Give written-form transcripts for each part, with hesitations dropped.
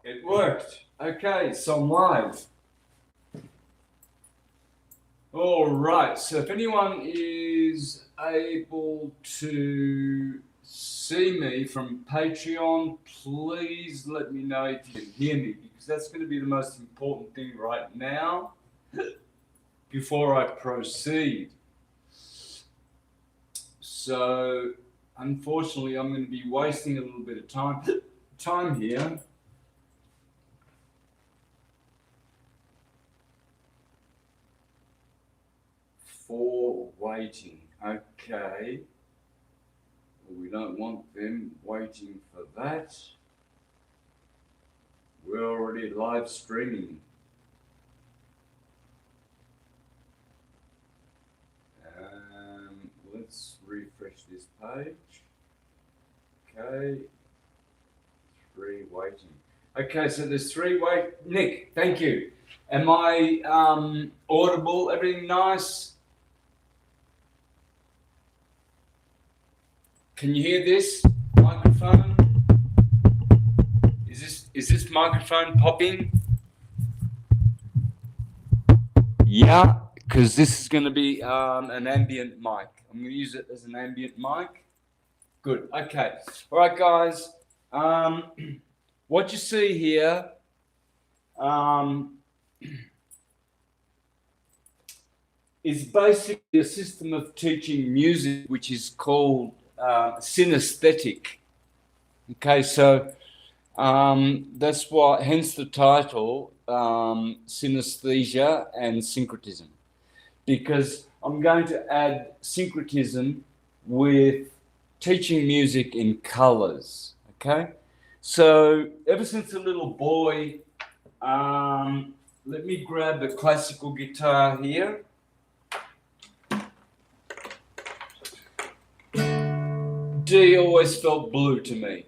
It worked. Okay, so I'm live. All right, so if anyone is able to see me from Patreon, please let me know if you can hear me, because that's going to be the most important thing right now before I proceed. So, unfortunately, I'm going to be wasting a little bit of time here. For waiting. Okay. We don't want them waiting for that. We're already live streaming. Let's refresh this page. Okay. 3 waiting. Okay, so there's 3 Nick, thank you. Am I audible? Everything nice? Can you hear this microphone? Is this microphone popping? Yeah, because this is going to be an ambient mic. I'm going to use it as an ambient mic. Good. Okay. All right, guys. What you see here is basically a system of teaching music, which is called synesthetic. Okay, so that's why, hence the title, Synesthesia and Syncretism, because I'm going to add syncretism with teaching music in colors. Okay, so ever since a little boy, let me grab the classical guitar here. D always felt blue to me.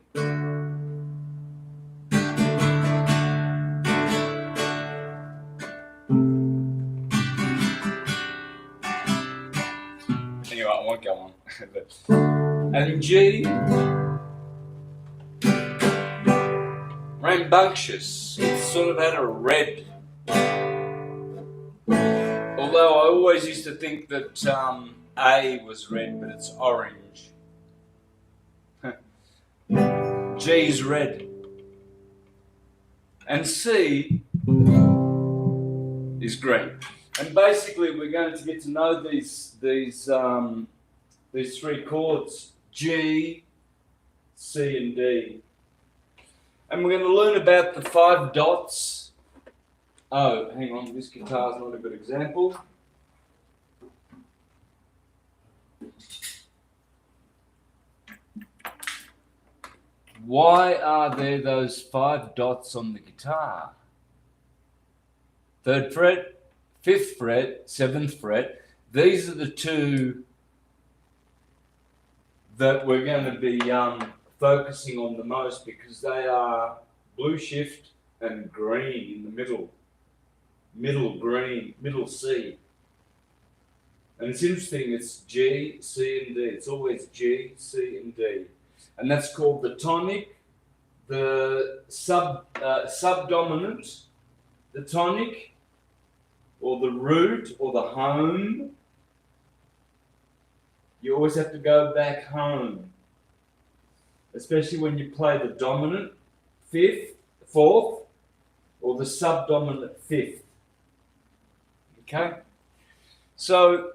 Anyway, I won't go on. And G, rambunctious. It sort of had a red. Although I always used to think that A was red, but it's orange. G is red. And C is green. And basically we're going to get to know these 3 chords, G, C and D. And we're going to learn about the 5 dots. Oh, hang on, this guitar's not a good example. Why are there those 5 dots on the guitar? 3rd fret, 5th fret, 7th fret. These are the 2 that we're going to be focusing on the most, because they are blue shift and green in the middle. Middle green, middle C. And it's interesting, it's G, C and D. It's always G, C and D. And that's called the tonic, the subdominant, the tonic, or the root, or the home. You always have to go back home, especially when you play the dominant 5th, 4th, or the subdominant 5th. Okay? So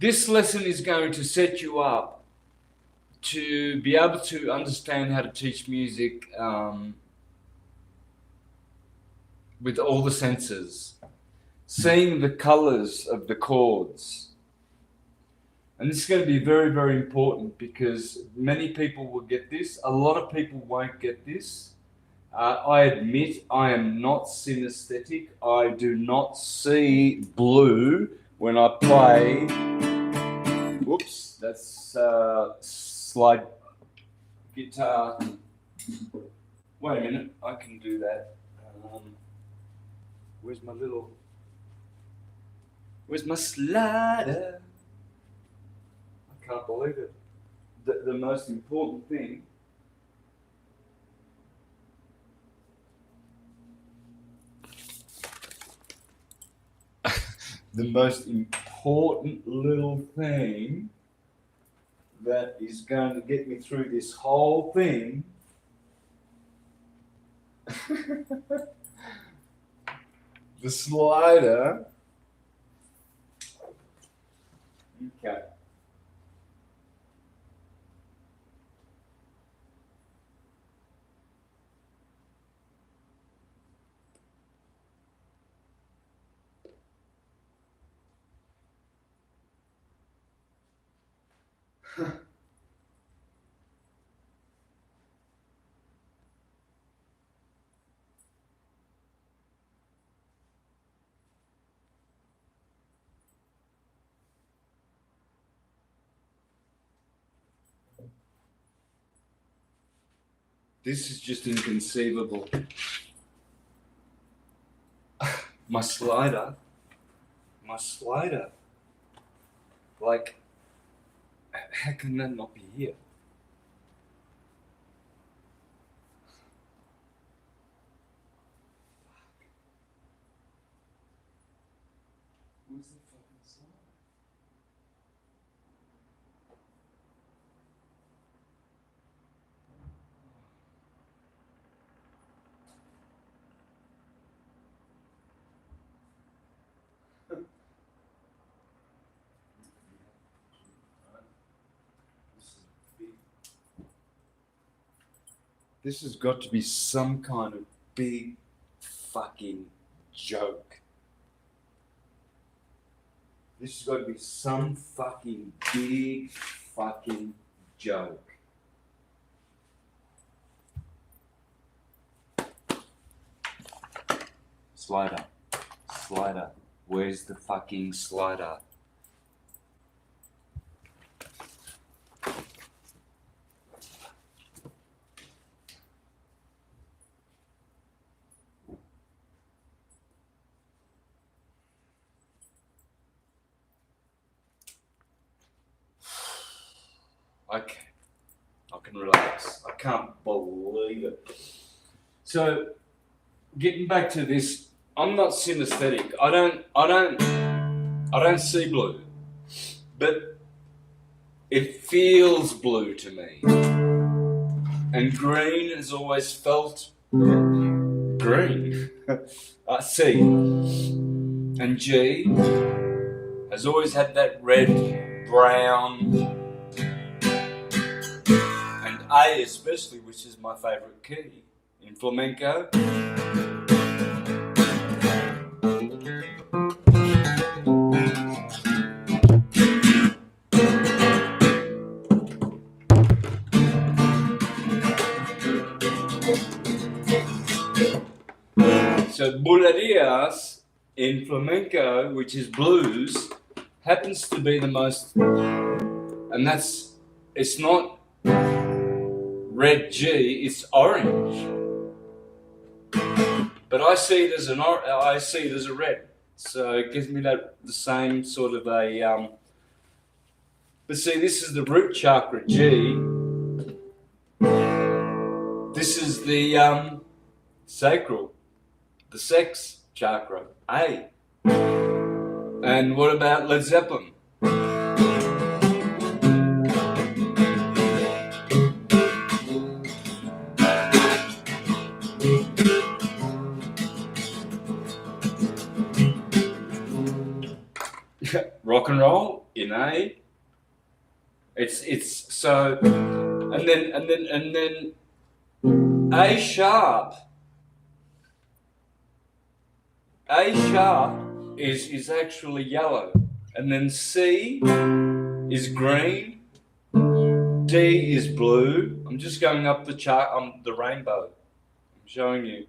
this lesson is going to set you up to be able to understand how to teach music with all the senses, seeing the colors of the chords. And this is going to be very, very important, because many people will get this. A lot of people won't get this. I admit I am not synesthetic. I do not see blue when I play. Whoops, that's slide guitar. Wait a minute, I can do that. Where's my slider? I can't believe it. The most important thing the most important little thing that is going to get me through this whole thing the slider. Okay. This is just inconceivable. My slider. Like, how can that not be here? Where's the fucking slider? This has got to be some kind of big fucking joke. This has got to be some fucking big fucking joke. Slider. Where's the fucking slider? Okay, I can relax. I can't believe it. So, getting back to this, I'm not synesthetic. I don't see blue, but it feels blue to me. And green has always felt green. C and G has always had that red, brown. A especially, which is my favourite key in flamenco. So bulerías in flamenco, which is blues, happens to be the most, and it's not red G, it's orange. But I see it as a red. So it gives me the same sort of a but see, this is the root chakra G. This is the sacral, the sex chakra A. And what about Led Zeppelin? Rock and roll in A. It's so, and then A sharp is actually yellow, and then C is green, D is blue. I'm just going up the chart on the rainbow. I'm showing you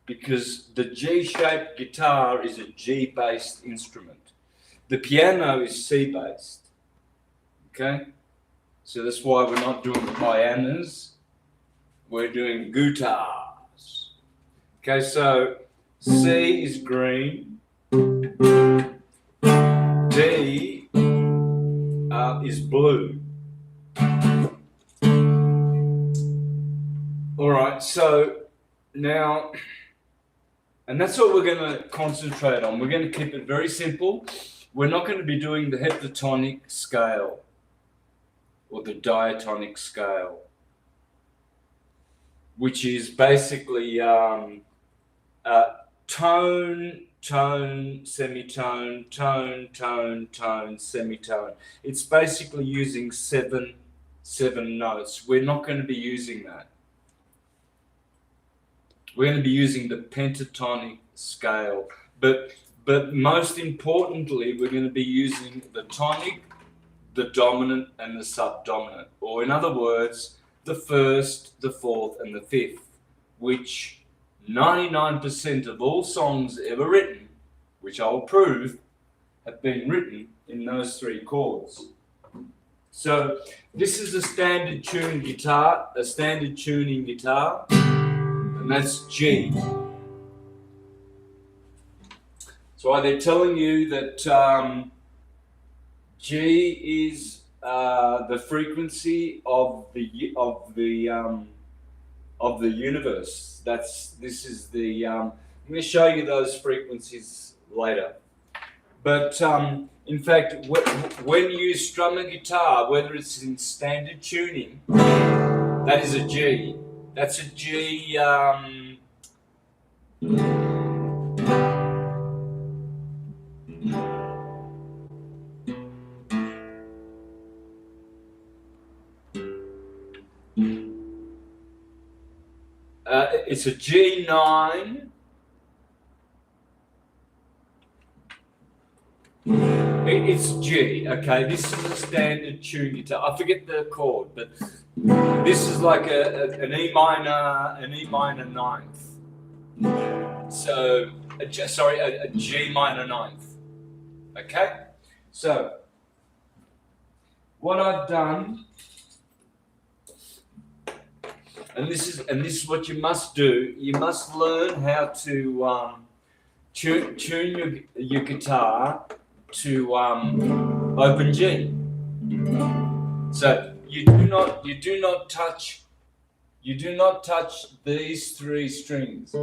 because the G-shaped guitar is a G-based instrument. The piano is C-based, okay? So that's why we're not doing pianos, we're doing guitars. Okay, so C is green, D is blue. All right, so now And that's what we're going to concentrate on. We're going to keep it very simple. We're not going to be doing the heptatonic scale or the diatonic scale, which is basically tone, tone, semitone, tone, tone, tone, semitone. It's basically using seven notes. We're not going to be using that. We're going to be using the pentatonic scale, but most importantly, we're going to be using the tonic, the dominant, and the subdominant, or in other words, the first, the fourth, and the fifth, which 99% of all songs ever written, which I'll prove, have been written in those three chords. So this is a standard tune guitar, a standard tuning guitar, and that's G. That's why they're telling you that G is the frequency of the universe. This is the. I'm going to show you those frequencies later. But in fact, when you strum a guitar, whether it's in standard tuning, that is a G. That's a G. It's a G9. It's G, okay? This is a standard tune guitar. I forget the chord, but this is like an E minor ninth. So, a G minor ninth. Okay? So, what I've done, and this is what you must do. You must learn how to tune your guitar to open G. So you do not touch these three strings.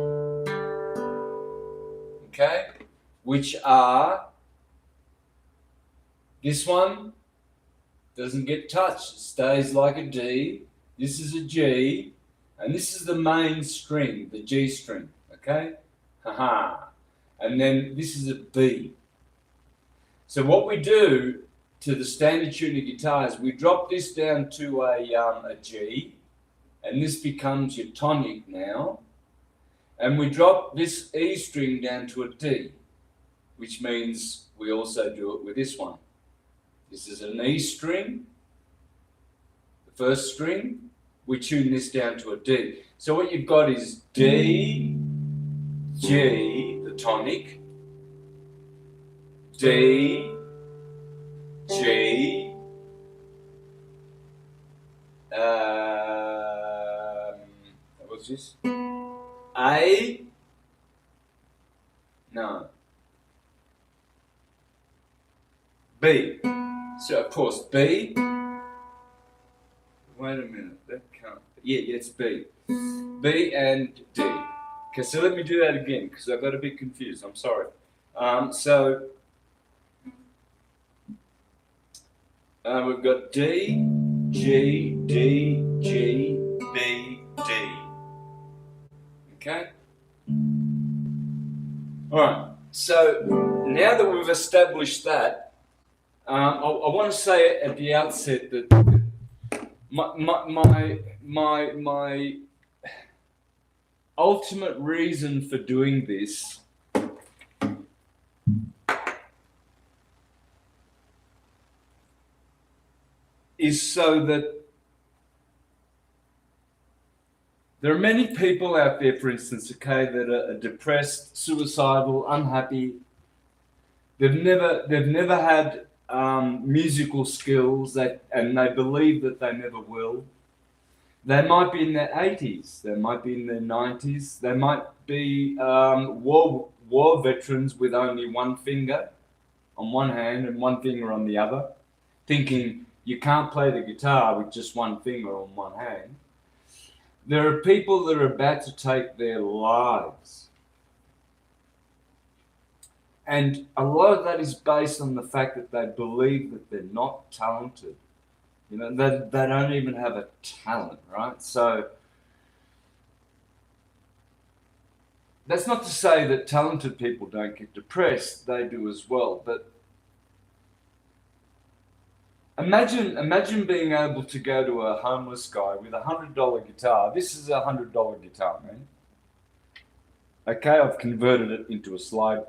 Okay, which are, this one doesn't get touched. It stays like a D. This is a G. And this is the main string, the G string, okay? Haha. And then this is a B. So what we do to the standard tuning guitar is we drop this down to a G, and this becomes your tonic now. And we drop this E string down to a D, which means we also do it with this one. This is an E string, the first string. We tune this down to a D. So what you've got is D, G, the tonic, D, G, what's this? A, no, B. So of course B. Wait a minute, that can't. Yeah, it's B. B and D. Okay, so let me do that again because I got a bit confused. I'm sorry. So we've got D, G, D, G, B, D. Okay? All right. So now that we've established that, I want to say at the outset that my ultimate reason for doing this is so that there are many people out there, for instance, okay, that are depressed, suicidal, unhappy. They've never had musical skills and they believe that they never will. They might be in their 80s, they might be in their 90s, they might be war veterans with only one finger on one hand and one finger on the other, thinking you can't play the guitar with just one finger on one hand. There are people that are about to take their lives. And a lot of that is based on the fact that they believe that they're not talented. You know, they don't even have a talent, right? So that's not to say that talented people don't get depressed. They do as well. But imagine being able to go to a homeless guy with $100 guitar. This is a $100 guitar, man. Okay, I've converted it into a slide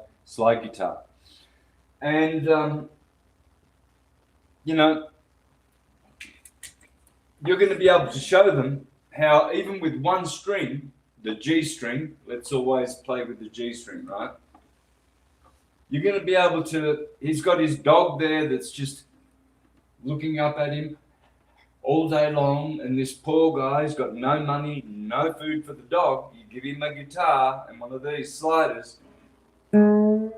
guitar. And, you know, you're going to be able to show them how even with one string, the G string, let's always play with the G string, right? You're going to be able to, he's got his dog there that's just looking up at him all day long, and this poor guy's got no money, no food for the dog. You give him a guitar and one of these sliders. And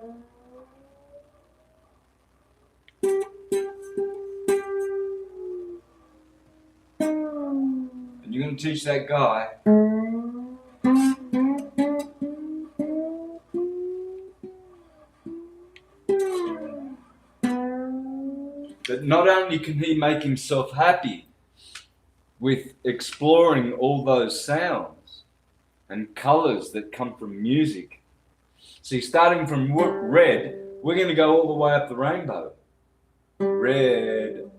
you're going to teach that guy that not only can he make himself happy with exploring all those sounds and colors that come from music. See, starting from red, we're going to go all the way up the rainbow. Red,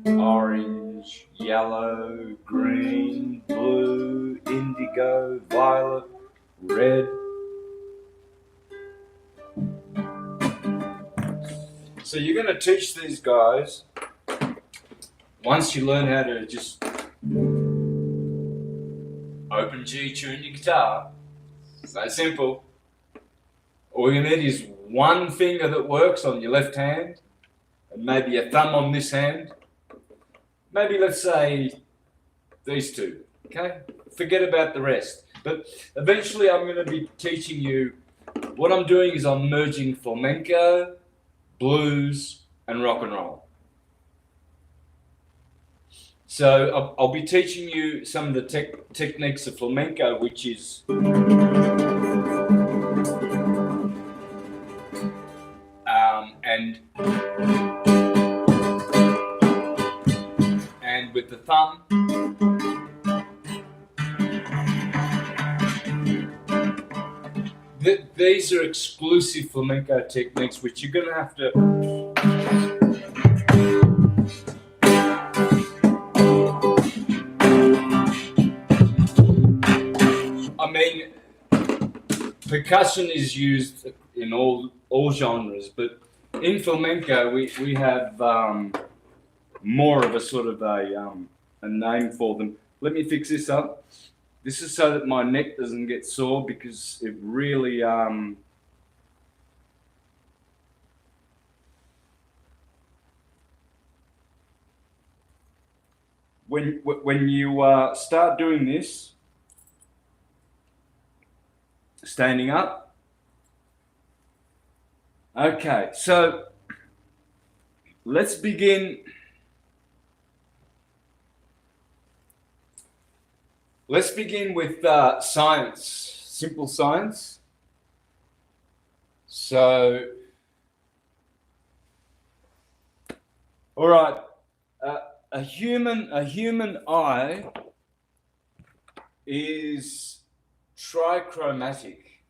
orange, yellow, green, blue, indigo, violet, red. So you're going to teach these guys, once you learn how to just open G, tune your guitar. So simple. All you need is one finger that works on your left hand and maybe a thumb on this hand. Maybe let's say these two, okay? Forget about the rest. But eventually I'm going to be teaching you, what I'm doing is I'm merging flamenco, blues, and rock and roll. So I'll be teaching you some of the techniques of flamenco, which is and with the thumb. These are exclusive flamenco techniques, which you're going to have to. I mean, percussion is used in all genres, but in flamenco we have more of a sort of a name for them. Let me fix this up. This is so that my neck doesn't get sore, because it really when you start doing this, standing up. Okay, so let's begin. Let's begin with science, simple science. So, all right, a human eye is trichromatic.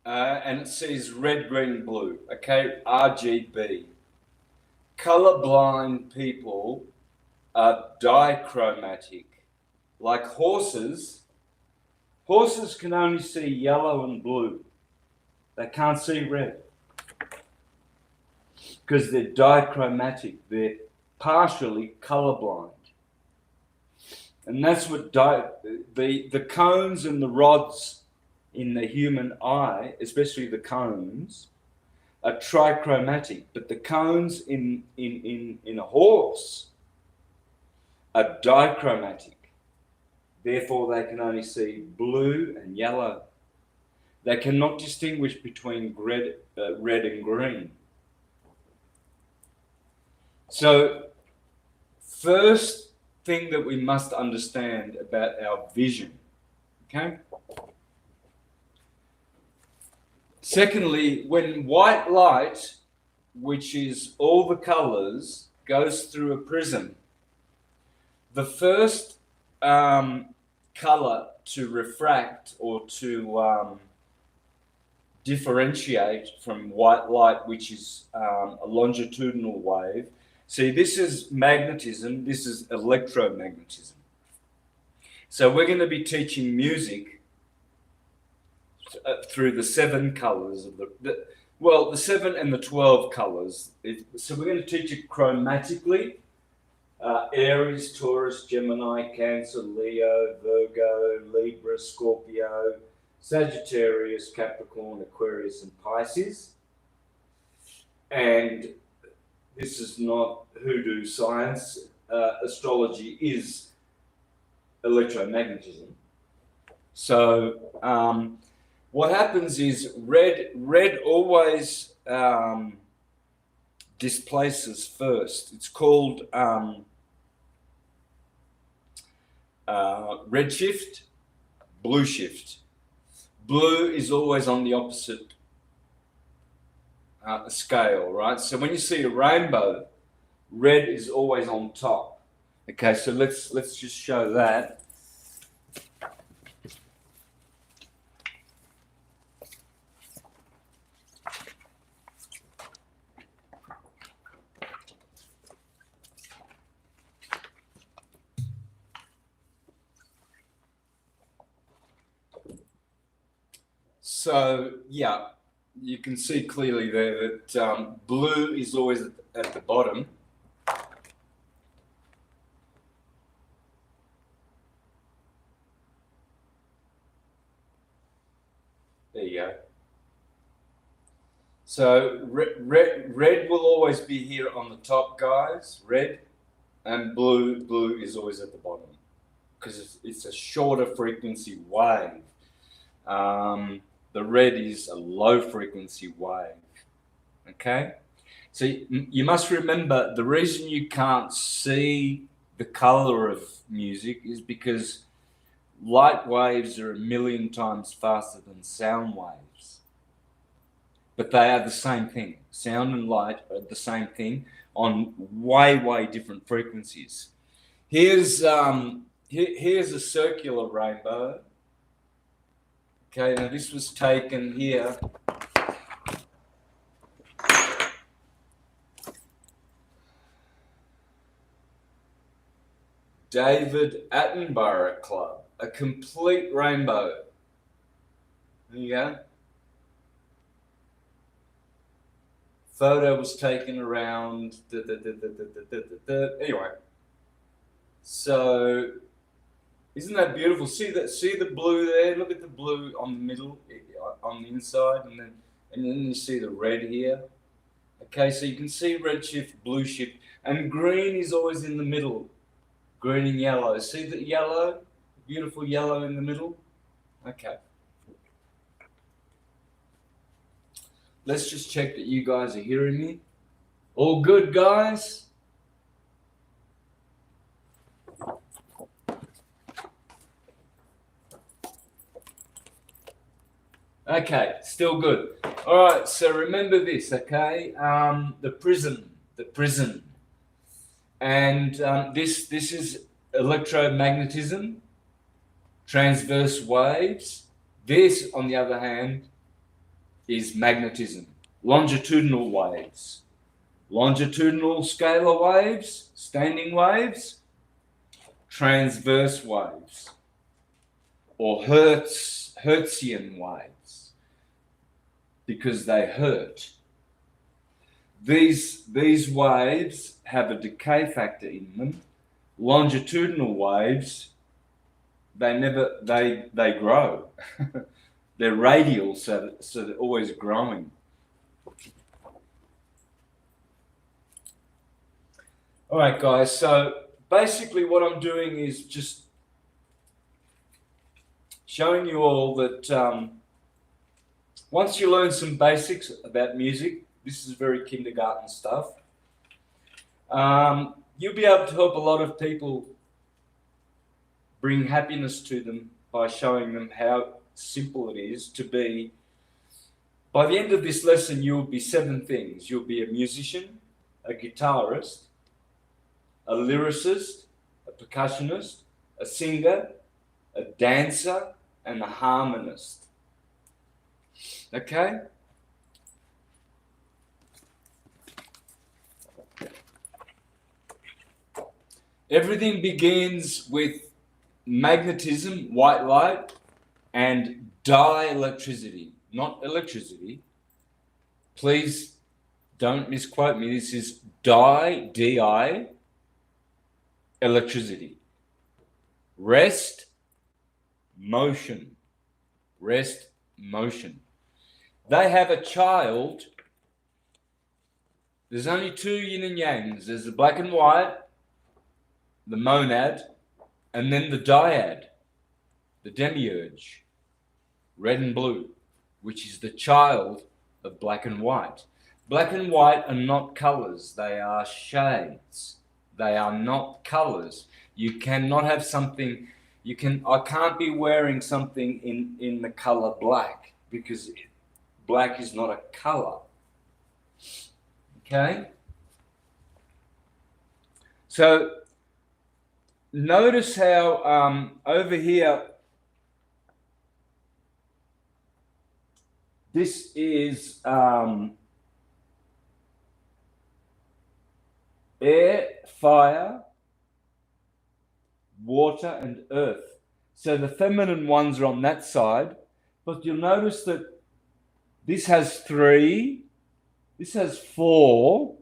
And it sees red, green, blue, okay, RGB. Colorblind people are dichromatic. Like horses can only see yellow and blue. They can't see red, because they're dichromatic. They're partially colorblind. And that's what the cones and the rods in the human eye, especially the cones, are trichromatic, but the cones in a horse are dichromatic. Therefore, they can only see blue and yellow. They cannot distinguish between red and green. So, first thing that we must understand about our vision, okay? Secondly, when white light, which is all the colors, goes through a prism, the first color to refract or to differentiate from white light, which is a longitudinal wave. See, this is magnetism, this is electromagnetism. So we're going to be teaching music through the 7 colors of the 7 and the 12 colors. So we're going to teach it chromatically. Aries, Taurus, Gemini, Cancer, Leo, Virgo, Libra, Scorpio, Sagittarius, Capricorn, Aquarius, and Pisces. And this is not hoodoo science. Astrology is electromagnetism. So what happens is red always displaces first. It's called red shift, blue shift. Blue is always on the opposite scale, right? So when you see a rainbow, red is always on top. Okay, so let's just show that. So yeah, you can see clearly there that blue is always at the bottom. There you go. So red will always be here on the top, guys. Red, and blue is always at the bottom because it's a shorter frequency wave. The red is a low frequency wave. Okay, so you must remember the reason you can't see the color of music is because light waves are 1,000,000 times faster than sound waves, but they are the same thing. Sound and light are the same thing on way different frequencies. Here's a circular rainbow. Okay, now this was taken here. David Attenborough Club, a complete rainbow. There you go. Photo was taken around. Anyway, so isn't that beautiful? See the blue there? Look at the blue on the middle, on the inside, and then you see the red here. Okay, so you can see red shift, blue shift, and green is always in the middle. Green and yellow. See the yellow? Beautiful yellow in the middle? Okay. Let's just check that you guys are hearing me. All good, guys? Okay, still good. All right, so remember this, okay? The prism. And this is electromagnetism, transverse waves. This, on the other hand, is magnetism, longitudinal waves, longitudinal scalar waves, standing waves, transverse waves, or Hertzian waves, because they hurt. These waves have a decay factor in them. Longitudinal waves, they grow. They're radial, so they're always growing. All right, guys. So basically, what I'm doing is just showing you all that once you learn some basics about music, this is very kindergarten stuff. You'll be able to help a lot of people bring happiness to them by showing them how simple it is to be By the end of this lesson, you'll be 7 things. You'll be a musician, a guitarist, a lyricist, a percussionist, a singer, a dancer, and a harmonist. Okay? Everything begins with magnetism, white light, and dielectricity, not electricity. Please don't misquote me. This is D-I, electricity. Rest, motion. Rest, motion. They have a child. There's only 2 yin and yangs. There's the black and white, the monad, and then the dyad, the demiurge, red and blue, which is the child of black and white. Black and white are not colors, they are shades. They are not colors. You cannot have something, I can't be wearing something in the color black, because black is not a color. Okay? So notice how over here, this is air, fire, water, and earth. So the feminine ones are on that side, but you'll notice that this has 3, this has 4,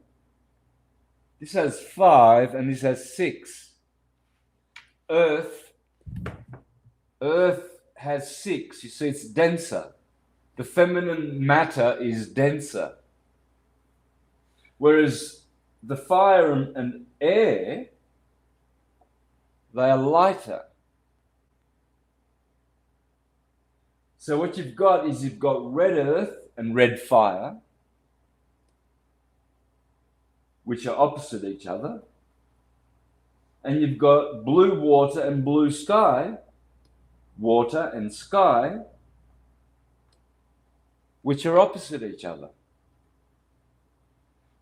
this has 5, and this has 6. Earth has 6. You see, it's denser. The feminine matter is denser. Whereas the fire and air, they are lighter. So what you've got is you've got red earth and red fire, which are opposite each other. And you've got blue water and blue sky, water and sky, which are opposite each other.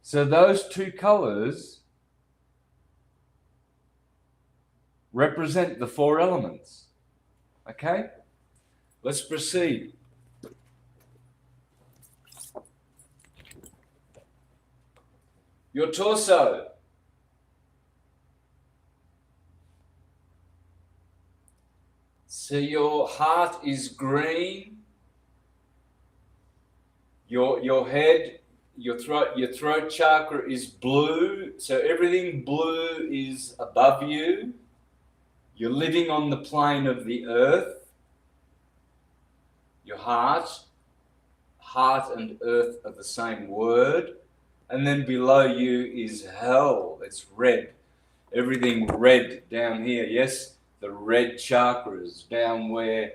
So those 2 colors represent the 4 elements. Okay? Let's proceed. Your torso. So your heart is green. Your head, your throat chakra is blue. So everything blue is above you. You're living on the plane of the earth. Your heart and earth are the same word. And then below you is hell. It's red. Everything red down here. Yes, the red chakras down where,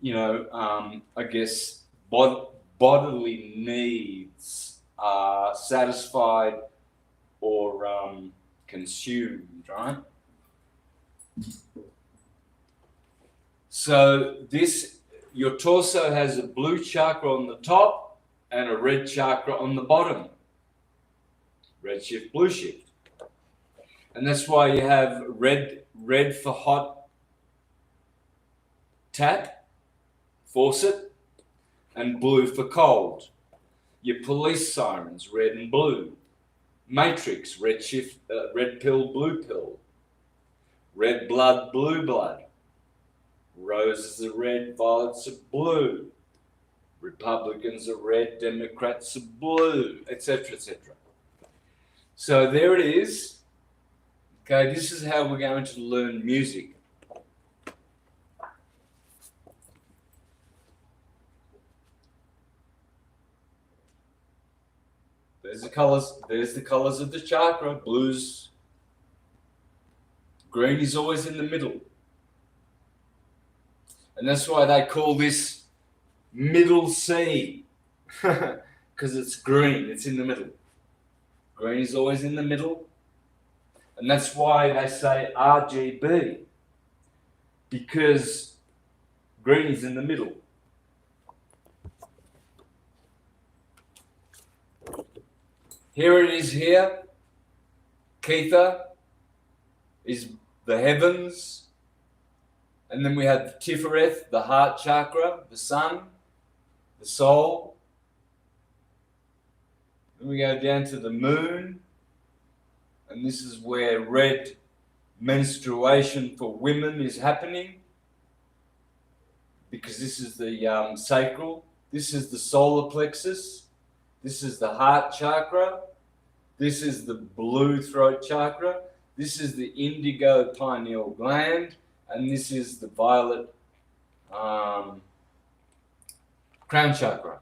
I guess, bodily needs are satisfied or consumed, right? So your torso has a blue chakra on the top and a red chakra on the bottom. Red shift, blue shift. And that's why you have red for hot tap, faucet, and blue for cold. Your police sirens, red and blue. Matrix, red shift, red pill, blue pill. Red blood, blue blood. Roses are red, violets are blue. Republicans are red, Democrats are blue, etc., etc. So there it is. Okay, this is how we're going to learn music. There's the colours of the chakra. Blues. Green is always in the middle. And that's why they call this middle C. Because it's green, it's in the middle. Green is always in the middle. And that's why they say RGB. Because green is in the middle. Here it is here. Ketha is the heavens. And then we have Tifereth, the heart chakra, the sun, the soul. Then we go down to the moon. And this is where red menstruation for women is happening. Because this is the sacral. This is the solar plexus. This is the heart chakra. This is the blue throat chakra. This is the indigo pineal gland. And this is the violet crown chakra.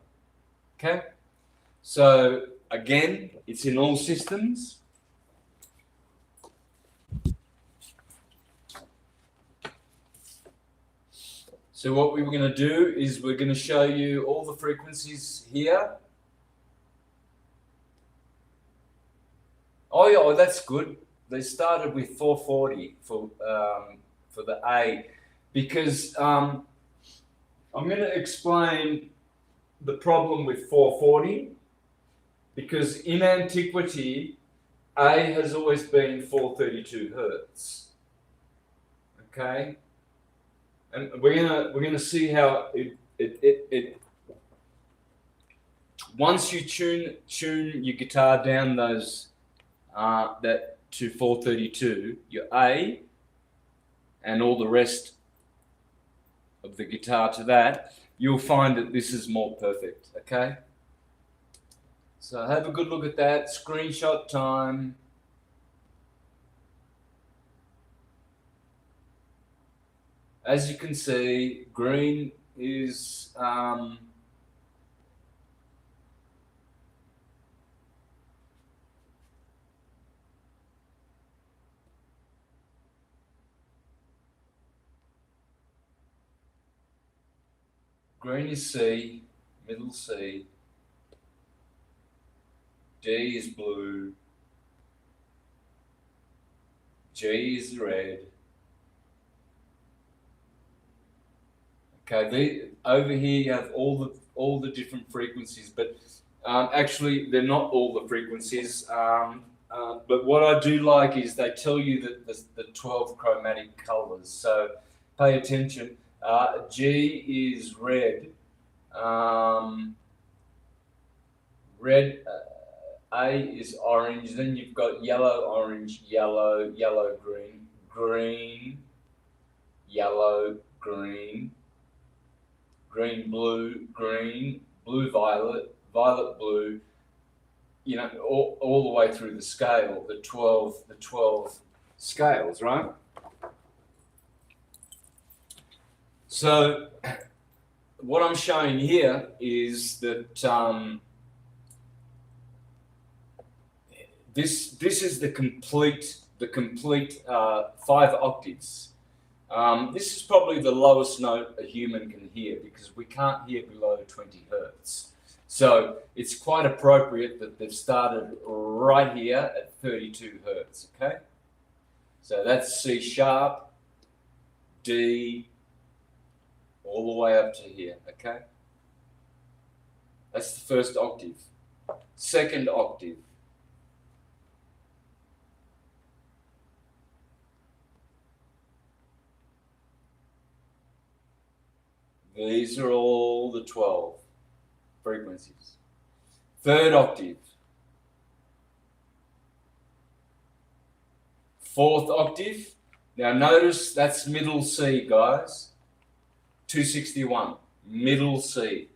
Okay? So, again, it's in all systems. So what we're going to do is we're going to show you all the frequencies here. Oh yeah, that's good. They started with 440 for the A, because I'm going to explain the problem with 440, because in antiquity, A has always been 432 hertz. Okay, and we're gonna see how it once you tune your guitar down those that to 432, your A, and all the rest of the guitar to that, you'll find that this is more perfect, okay? So have a good look at that. Screenshot time. As you can see, green is green is C, middle C, D is blue, G is red. Okay, over here you have all the different frequencies, but actually they're not all the frequencies. But what I do like is they tell you that the 12 chromatic colors. So pay attention. G is red. Red. A is orange. Then you've got yellow, orange, yellow, yellow, green, green, yellow, green, green, blue, green, blue, violet, violet, blue. You know, all the way through the scale, the 12 scales, right? So what I'm showing here is that this is the complete 5 octaves. This is probably the lowest note a human can hear, because we can't hear below 20 hertz. So it's quite appropriate that they've started right here at 32 hertz, okay? So that's C sharp, D, all the way up to here, okay? That's the first octave. Second octave. These are all the 12 frequencies. Third octave. Fourth octave. Now notice that's middle C, guys. 261. Middle C.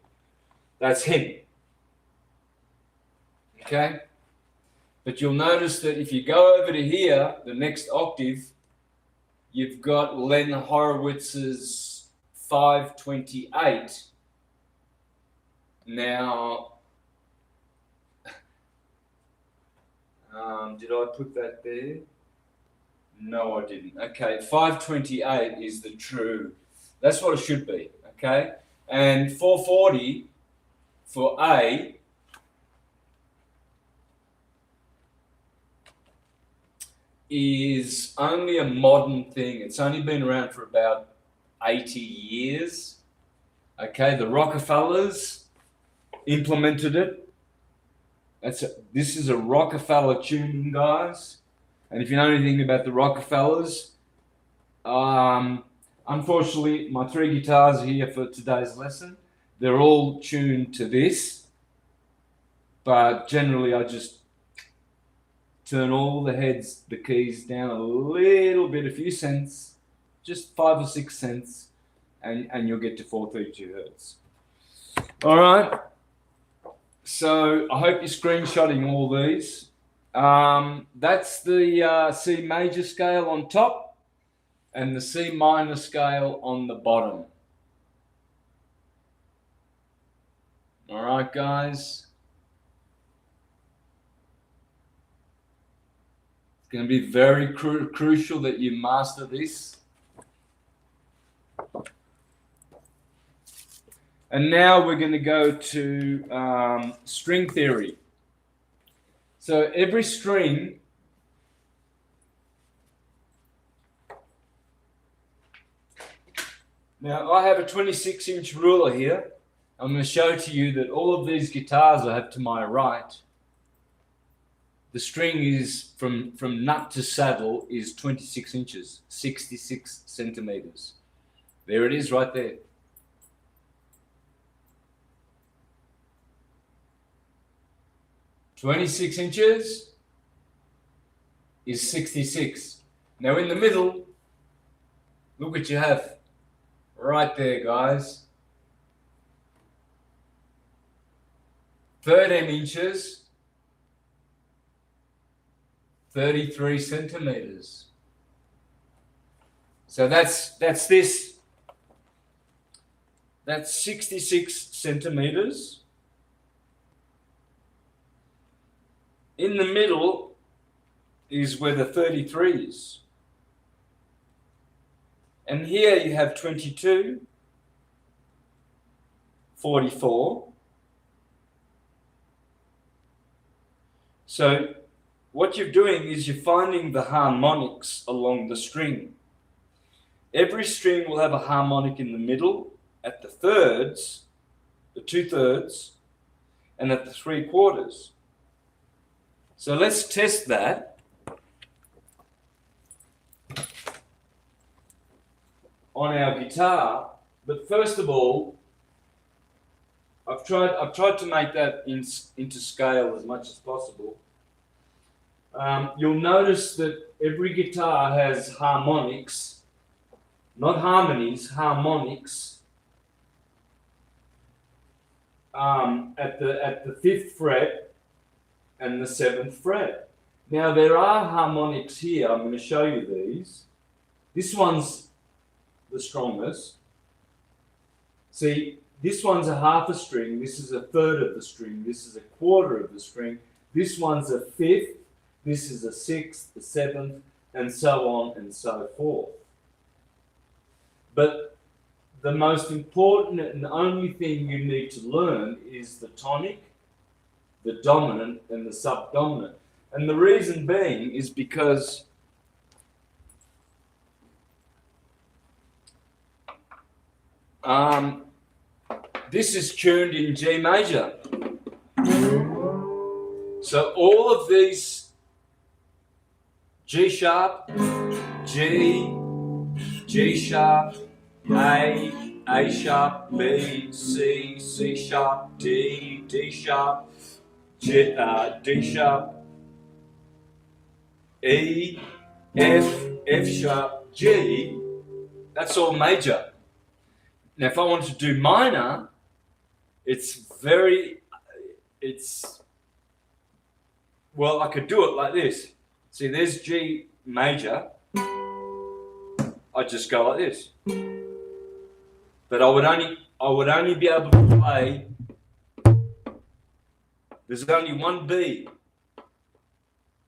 That's him. Okay? But you'll notice that if you go over to here, the next octave, you've got Len Horowitz's 528. Now, did I put that there? No, I didn't. Okay, 528 is the true. That's what it should be, okay? And 440 for A is only a modern thing. It's only been around for about 80 years. Okay, the Rockefellers implemented it. This is a Rockefeller tuning, guys. And if you know anything about the Rockefellers, unfortunately, my 3 guitars here for today's lesson, they're all tuned to this. But generally, I just turn all the keys down a little bit, a few cents, just 5 or 6 cents, and you'll get to 432 hertz. All right. So I hope you're screenshotting all these. That's the C major scale on top and the C minor scale on the bottom. All right, guys. It's going to be very crucial that you master this. And now we're going to go to string theory. So every string now I have a 26-inch ruler here. I'm going to show to you that all of these guitars I have to my right, the string is from nut to saddle is 26 inches, 66 centimeters. There it is right there. "26 inches is 66. Now in the middle, look what you have right there, guys. 13 inches, 33 centimeters. So that's this. That's 66 centimeters. In the middle is where the 33 is. And here you have 22, 44. So what you're doing is you're finding the harmonics along the string. Every string will have a harmonic in the middle, at the thirds, the 2/3, and at the 3/4. So let's test that on our guitar. But first of all, I've tried to make that into scale as much as possible. You'll notice that every guitar has harmonics, not harmonies, harmonics. At the 5th fret and the 7th fret. Now there are harmonics here. I'm going to show you these. This one's the strongest. See, this one's a half a string. This is a third of the string. This is a quarter of the string. This one's a 5th. This is a 6th, a 7th, and so on and so forth. But the most important and only thing you need to learn is the tonic, the dominant, and the subdominant. And the reason being is because this is tuned in G major. So all of these G sharp, G, G sharp, A sharp, B, C, C sharp, D, D sharp, D sharp, E, F, F sharp, G, that's all major. Now if I want to do minor, well, I could do it like this. See, there's G major. I just go like this. But I would only be able to play. There's only one B,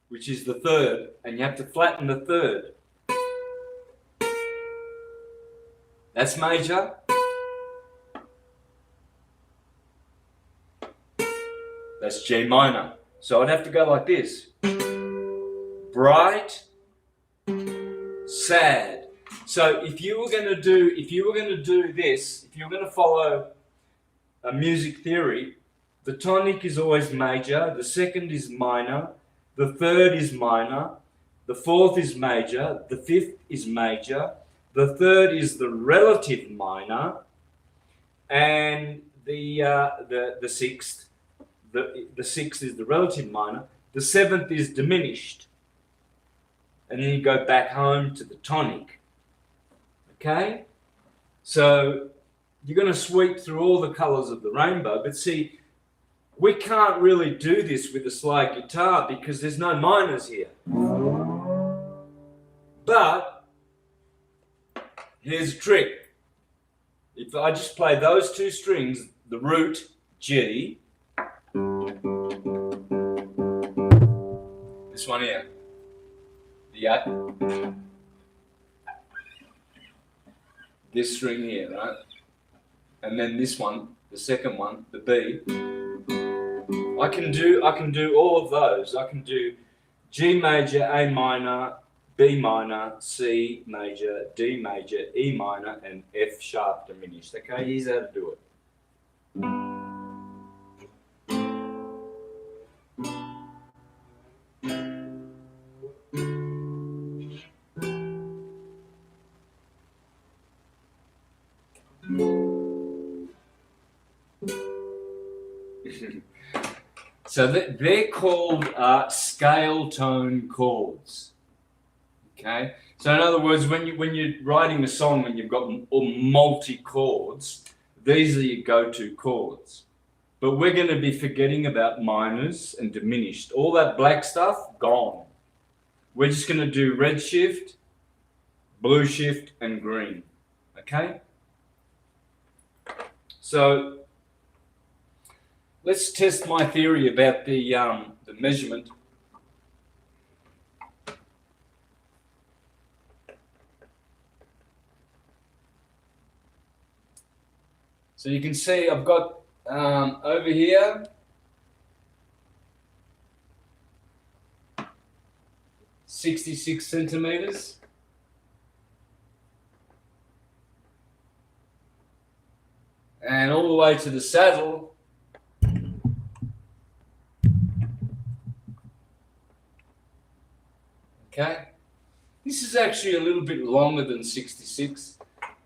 which is the third, and you have to flatten the third. That's major. That's G minor. So I'd have to go like this. Bright, sad. So if you were going to do this, if you were going to follow a music theory, the tonic is always major, the second is minor, the third is minor, the fourth is major, the fifth is major, the third is the relative minor, and the sixth, the sixth is the relative minor, the seventh is diminished, and then you go back home to the tonic. Okay, so you're going to sweep through all the colors of the rainbow, but see, we can't really do this with a slide guitar because there's no minors here. But here's a trick. If I just play those two strings, the root G, this one here, the A, this string here, right? And then this one, the second one, the B. I can do all of those. I can do G major, A minor, B minor, C major, D major, E minor, and F sharp diminished. Okay, here's how to do it. So they're called scale tone chords. Okay. So in other words, when you're writing a song and you've got multi chords, these are your go-to chords. But we're going to be forgetting about minors and diminished. All that black stuff gone. We're just going to do red shift, blue shift, and green. Okay. So let's test my theory about the measurement. So you can see I've got over here 66 centimeters. And all the way to the saddle, okay, this is actually a little bit longer than 66.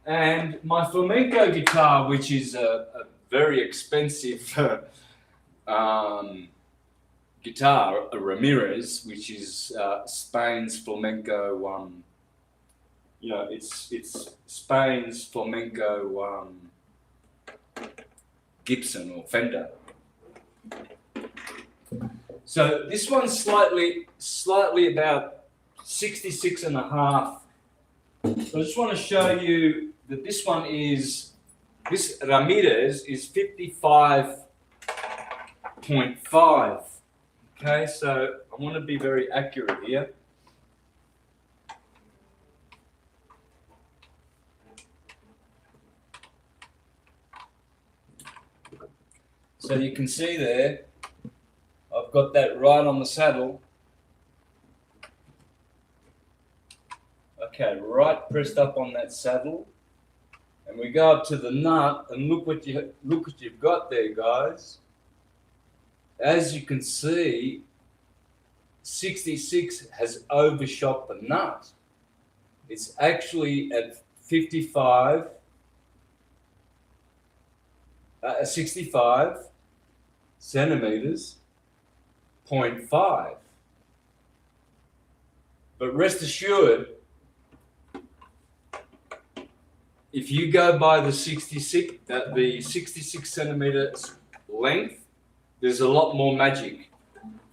And my flamenco guitar, which is a very expensive guitar, a Ramirez, which is Spain's flamenco, you know, it's Spain's flamenco Gibson or Fender. So this one's slightly about 66 and a half. So I just want to show you that this Ramirez is 55.5. Okay, so I want to be very accurate here. So you can see there, I've got that right on the saddle. Okay, right pressed up on that saddle. And we go up to the nut and look what you've got there, guys. As you can see, 66 has overshot the nut. It's actually at 65 centimeters, 0.5. But rest assured, if you go by the 66 centimeters length, there's a lot more magic.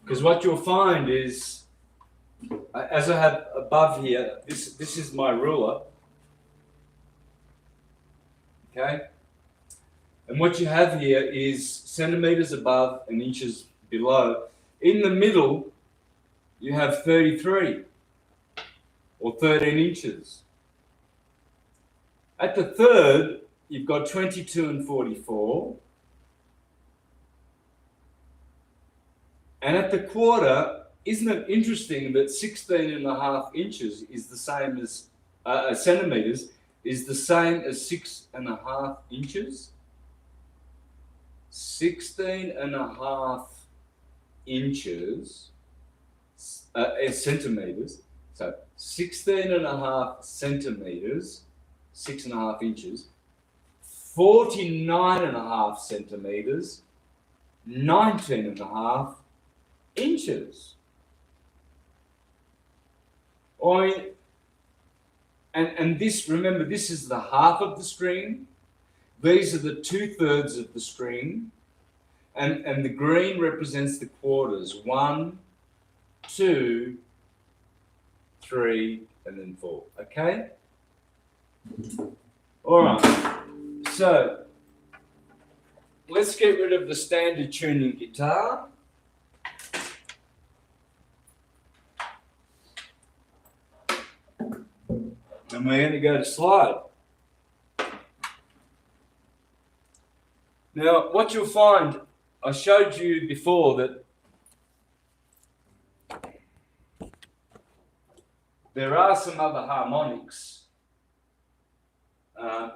Because what you'll find is, as I have above here, this is my ruler. Okay? And what you have here is centimeters above and inches below. In the middle, you have 33 or 13 inches. At the third, you've got 22 and 44. And at the quarter, isn't it interesting that 16 and a half inches is the same as, centimeters, is the same as 6 and a half inches? 16.5 inches, centimeters. So 16.5 centimeters, 6.5 inches, 49.5 centimeters, 19.5 inches. And this, remember, this is the half of the string. These are the 2/3 of the string. And the green represents the quarters. 1, 2, 3, and then 4. Okay? All right. So let's get rid of the standard tuning guitar. And we're going to go to slide. Now, what you'll find, I showed you before that there are some other harmonics.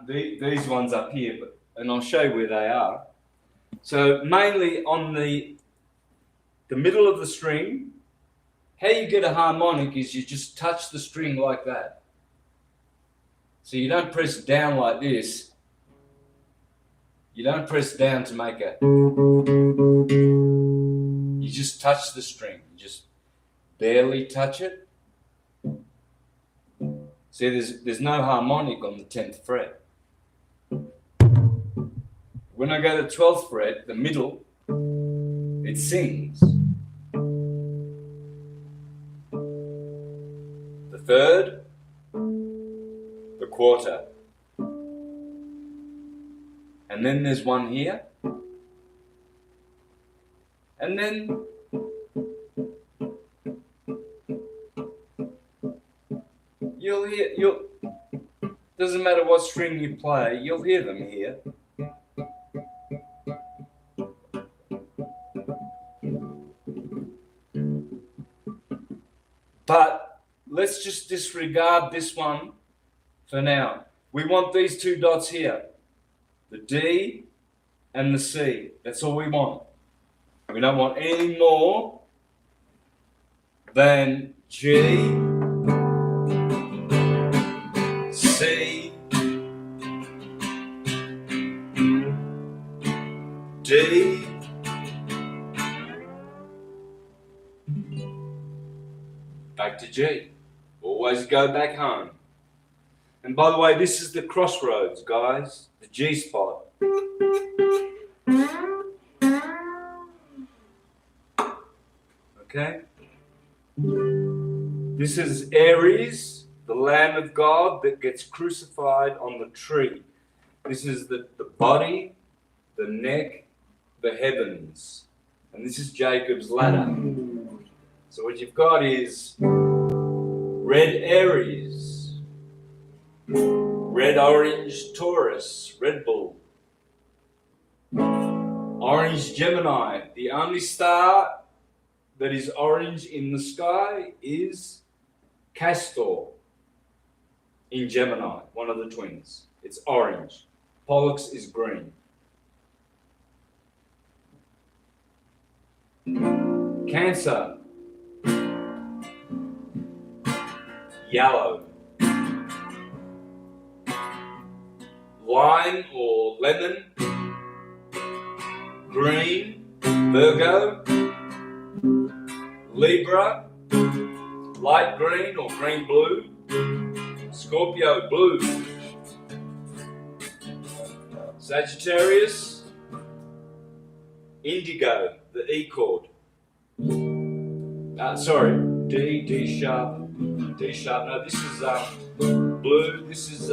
These ones up here, and I'll show you where they are. So mainly on the middle of the string, how you get a harmonic is you just touch the string like that. So you don't press down like this. You don't press down to make a... You just touch the string. You just barely touch it. See, there's no harmonic on the 10th fret. When I go to 12th fret, the middle, it sings. The third, the quarter. And then there's one here. And then doesn't matter what string you play, you'll hear them here. But let's just disregard this one for now. We want these two dots here, the D and the C. That's all we want. We don't want any more than G, C, D, back to G. Always go back home. And by the way, this is the crossroads, guys, the G spot. Okay? This is Aries, the Lamb of God that gets crucified on the tree. This is the body, the neck, the heavens. And this is Jacob's ladder. So what you've got is red Aries, red orange Taurus, Red Bull, orange Gemini. The only star that is orange in the sky is Castor in Gemini, one of the twins. It's orange. Pollux is green. Cancer, yellow. Lime or lemon, green. Virgo, Libra, light green or green blue. Scorpio, blue. Sagittarius, indigo, the E chord. Sorry, D sharp. No, this is blue. This is D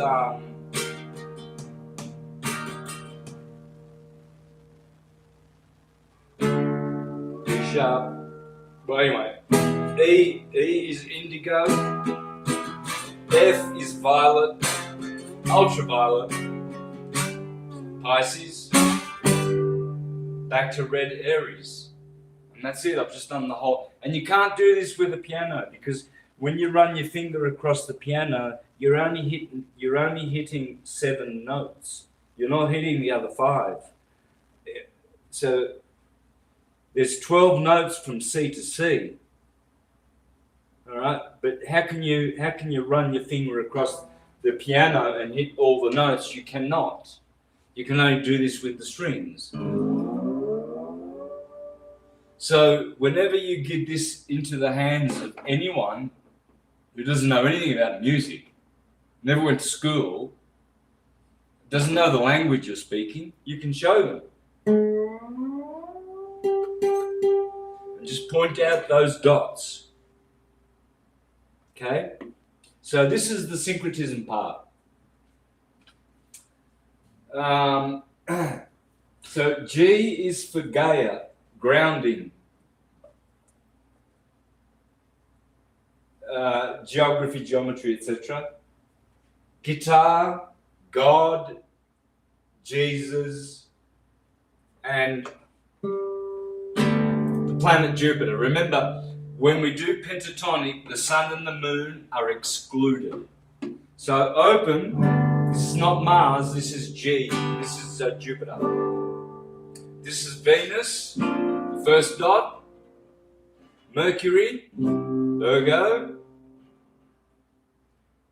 sharp. Well, anyway, E is indigo. F is violet, ultraviolet. Pisces. Back to red Aries. And that's it. I've just done the whole. And you can't do this with a piano because when you run your finger across the piano, you're only hitting 7 notes. You're not hitting the other 5. so there's 12 notes from C to C. All right, but how can you run your finger across the piano and hit all the notes? You cannot. You can only do this with the strings. So whenever you give this into the hands of anyone who doesn't know anything about music, never went to school, doesn't know the language you're speaking, you can show them. And just point out those dots. Okay? So this is the syncretism part. So G is for Gaia, grounding. Geography, geometry, etc. Guitar, God, Jesus, and the planet Jupiter. Remember, when we do pentatonic, the sun and the moon are excluded. So open, this is not Mars, this is G, this is Jupiter. This is Venus, the first dot, Mercury, Virgo,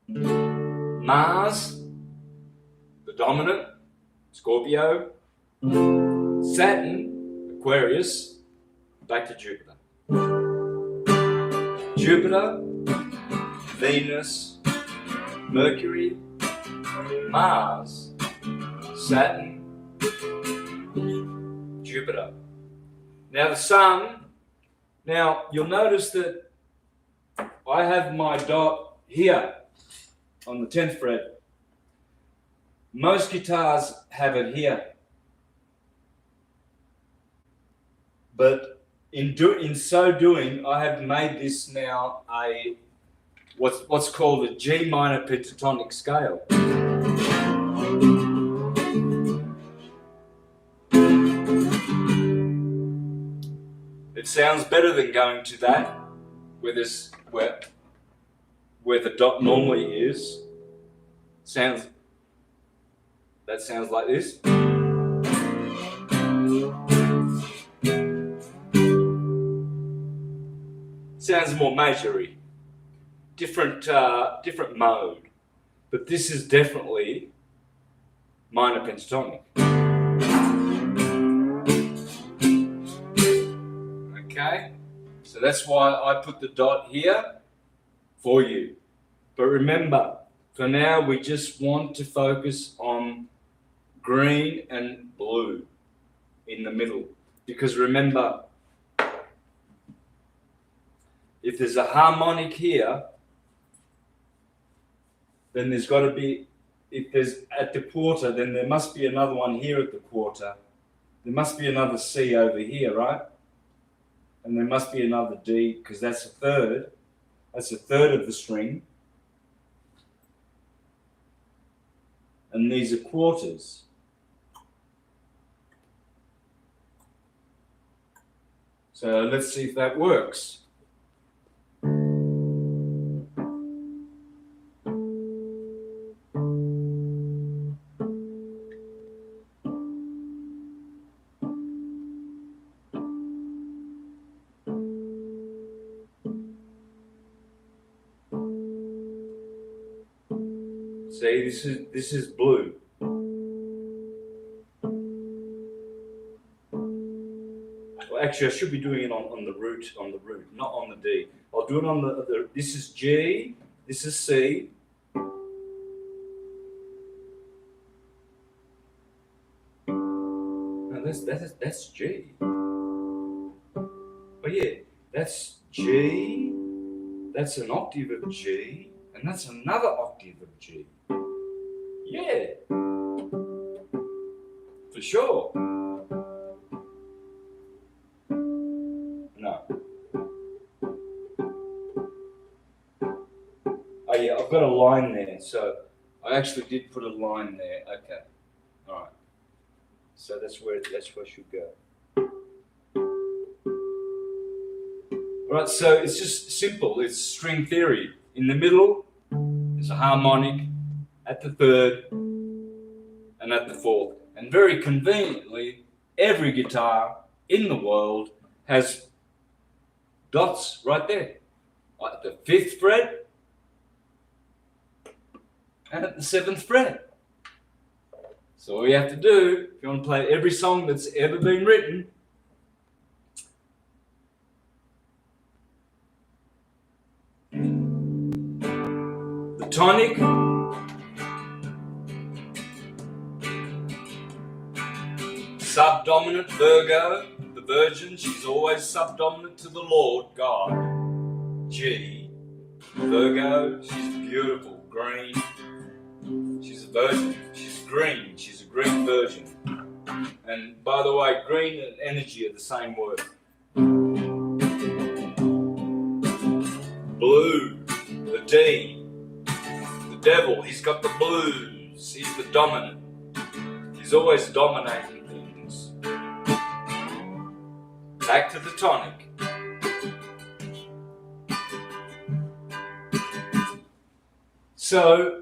Mars, the dominant, Scorpio, Saturn, Aquarius, back to Jupiter. Jupiter, Venus, Mercury, Mars, Saturn, Jupiter. Now the Sun, now you'll notice that I have my dot here on the 10th fret. Most guitars have it here. But in so doing, I have made this now a what's called a G minor pentatonic scale. It sounds better than going to that, where the dot normally is. That sounds like this. Sounds more majory, different mode, but this is definitely minor pentatonic. Okay, so that's why I put the dot here for you. But remember, for now we just want to focus on green and blue in the middle, because remember, if there's a harmonic here, then there's got to be, if there's at the quarter, then there must be another one here at the quarter. There must be another C over here, right? And there must be another D, because that's a third. That's a third of the string. And these are quarters. So let's see if that works. See, this is blue. Well, actually, I should be doing it on the root, not on the D. I'll do it on the this is G, this is C. No, that's G. Oh yeah, that's G. That's an octave of G, and that's another octave of G. Yeah, for sure. No. Oh yeah, I've got a line there, so I actually did put a line there. Okay, all right. So that's where I should go. All right, so it's just simple. It's string theory. In the middle is a harmonic at the third and at the fourth. And very conveniently, every guitar in the world has dots right there. At the 5th fret and at the 7th fret. So all you have to do, if you want to play every song that's ever been written, the tonic, subdominant Virgo, the Virgin, she's always subdominant to the Lord God. G, Virgo, she's beautiful, green. She's a virgin, she's green, she's a green virgin. And by the way, green and energy are the same word. Blue, the D, the devil, he's got the blues, he's the dominant. He's always dominating things. Back to the tonic. So,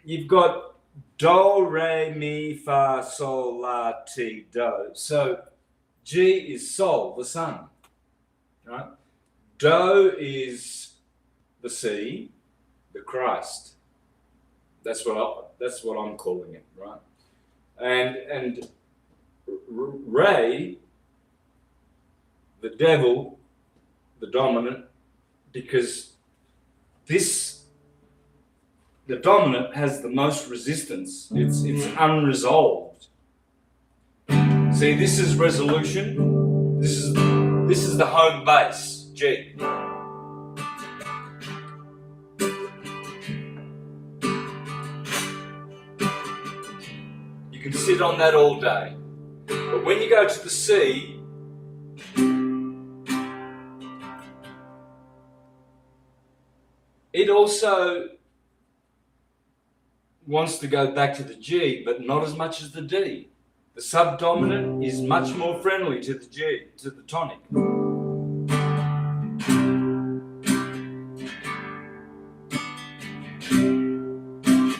you've got do, re, mi, fa, sol, la, ti, do. So, G is sol, the sun, right? Do is the sea, the Christ. That's what I'm calling it, right? And re, the devil, the dominant, because the dominant has the most resistance. It's unresolved. See, this is resolution. This is the home base, G. You can sit on that all day. But when you go to the C, it also wants to go back to the G, but not as much as the D. The subdominant is much more friendly to the G, to the tonic.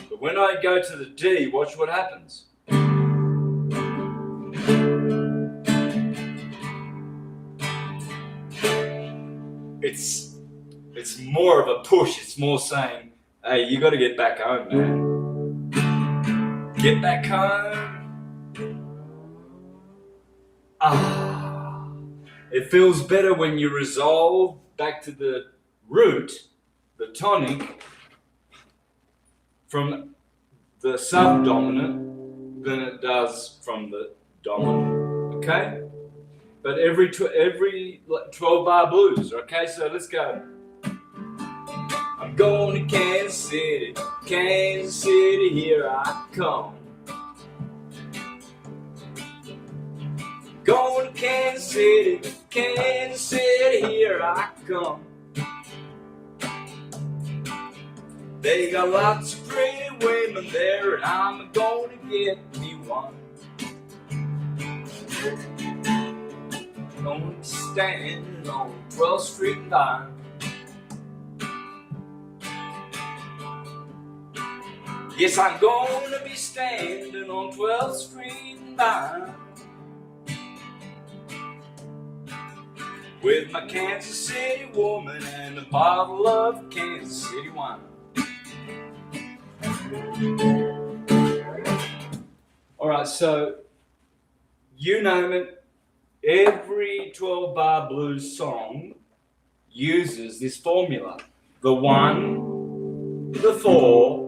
But when I go to the D, watch what happens. It's more of a push. It's more saying, hey, you got to get back home, man. Get back home. It feels better when you resolve back to the root, the tonic, from the subdominant than it does from the dominant. Okay? But every 12 bar blues. Okay, so let's go. I'm going to Kansas City, here I come. Going to Kansas City, here I come. They got lots of pretty women there, and I'm going to get me one. Going to be standing on 12th Street and Vine. Yes, I'm going to be standing on 12th Street and Vine with my Kansas City woman and a bottle of Kansas City wine. All right, so you name it, every 12-bar blues song uses this formula. The 1, the 4,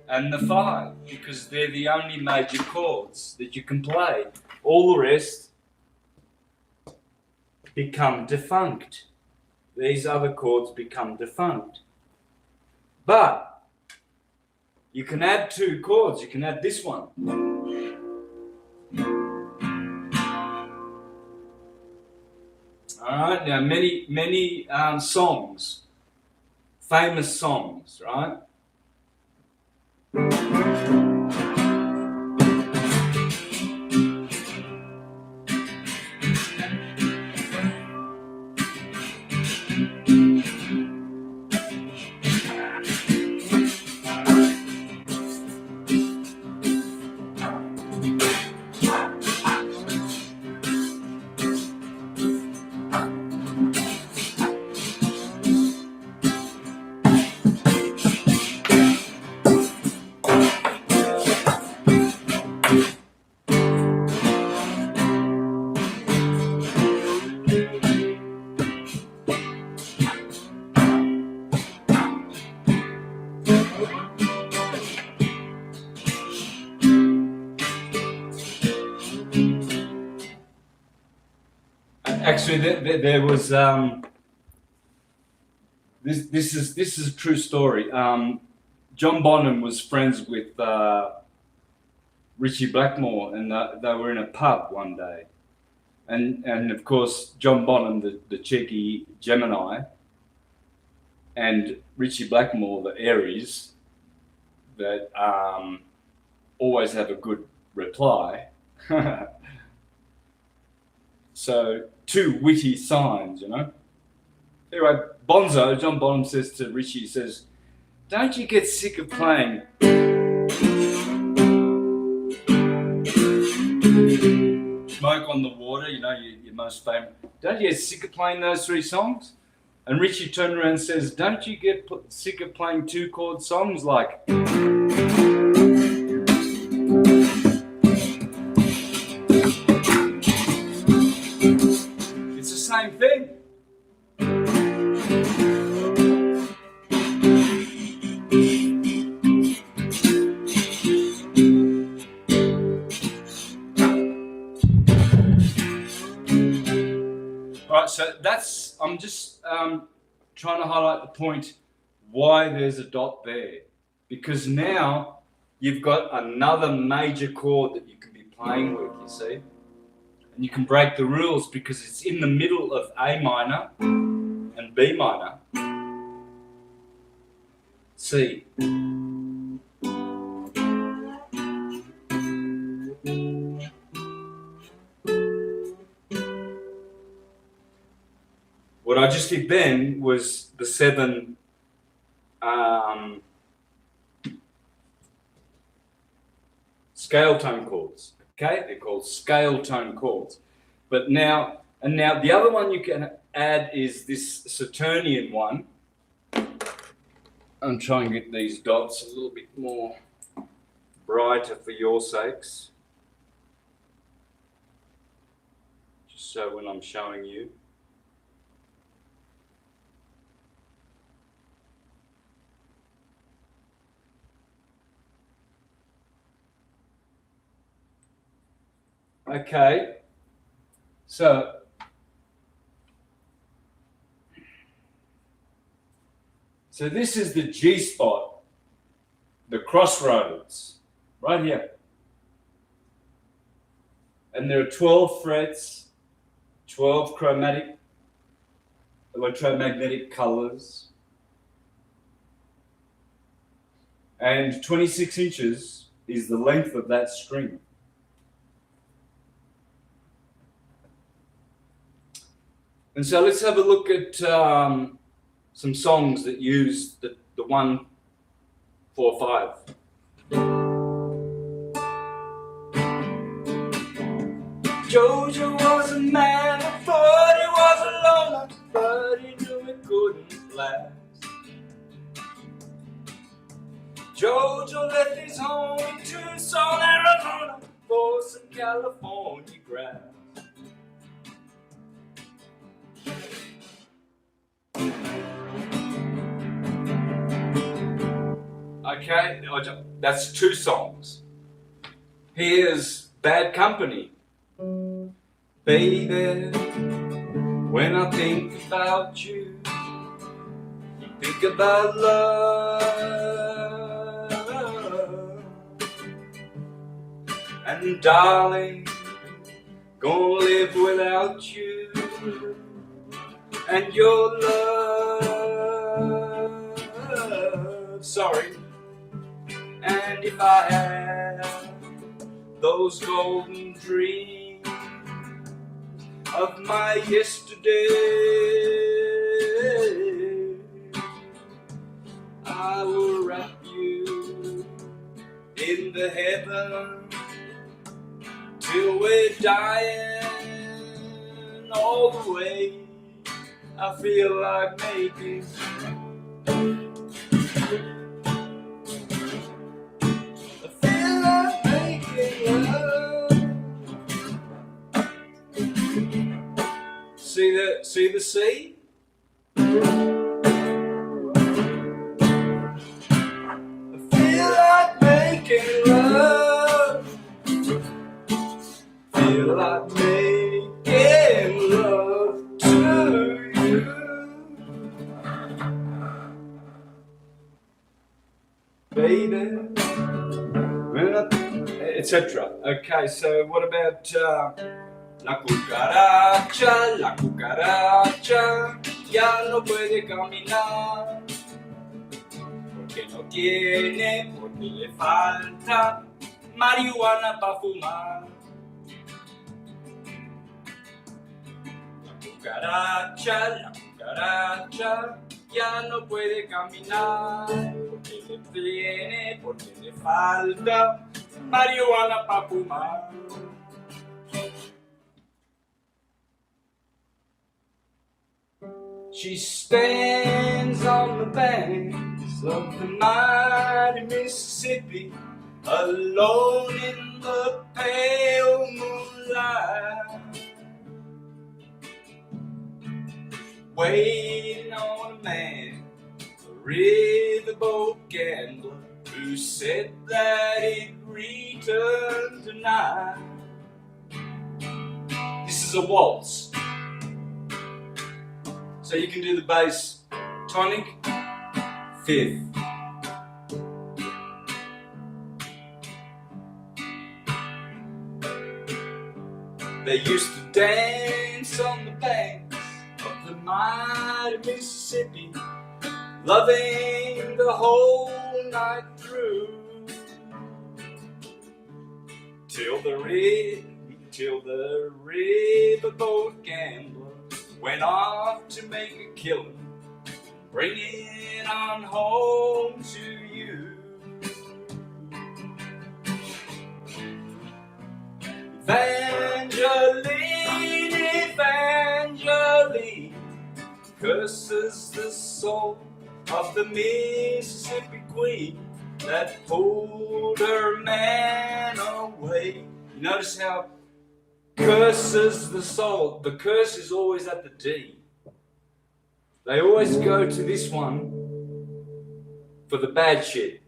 and the 5, because they're the only major chords that you can play. All the rest become defunct. These other chords become defunct. But you can add 2 chords. You can add this one. All right, now many songs, famous songs, right? Actually, there was this is a true story. John Bonham was friends with Richie Blackmore, and they were in a pub one day, and of course John Bonham, the cheeky Gemini, and Richie Blackmore, the Aries, that always have a good reply. So two witty signs, you know. Anyway, John Bonham says to Richie, he says, "Don't you get sick of playing Smoke on the Water, you know, your most famous? Don't you get sick of playing those three songs?" And Richie turned around and says, "Don't you get sick of playing two chord songs like..." It's the same thing. Right, so that's, I'm just trying to highlight the point why there's a dot there. Because now you've got another major chord that you can be playing with, you see. And you can break the rules because it's in the middle of A minor and B minor. C. What I just did then was the 7 scale tone chords. Okay, they're called scale tone chords. But now the other one you can add is this Saturnian one. I'm trying to get these dots a little bit more brighter for your sakes. Just so when I'm showing you. Okay, so this is the G spot, the crossroads, right here. And there are 12 frets, 12 chromatic, electromagnetic colors, and 26 inches is the length of that string. And so let's have a look at some songs that use the 1, 4, 5. Georgia was a man, thought he was a loner, but he knew it couldn't last. Georgia left his home in Tucson, Arizona, for some California grass. Okay, that's 2 songs. Here's Bad Company. Baby, when I think about you, think about love. And darling, gonna live without you and your love. Sorry. And if I had those golden dreams of my yesterday, I will wrap you in the heaven till we're dying all the way. I feel like making See the C? I feel like making love. Feel like making love. baby, etc. Okay, so what about la cucaracha ya no puede caminar porque no tiene, porque le falta marihuana para fumar. La cucaracha ya no puede caminar porque le falta marihuana para fumar. She stands on the banks of the mighty Mississippi, alone in the pale moonlight, waiting on a man, a riverboat gambler, who said that he'd return tonight. This is a waltz, so you can do the bass tonic, fifth. They used to dance on the banks of the mighty Mississippi, loving the whole night through, till the riverboat gambler went off to make a killing, bring it on home to you. Evangeline curses the soul of the Mississippi queen that pulled her man away. You notice how curses the soul. The curse is always at the D. They always go to this one for the bad shit.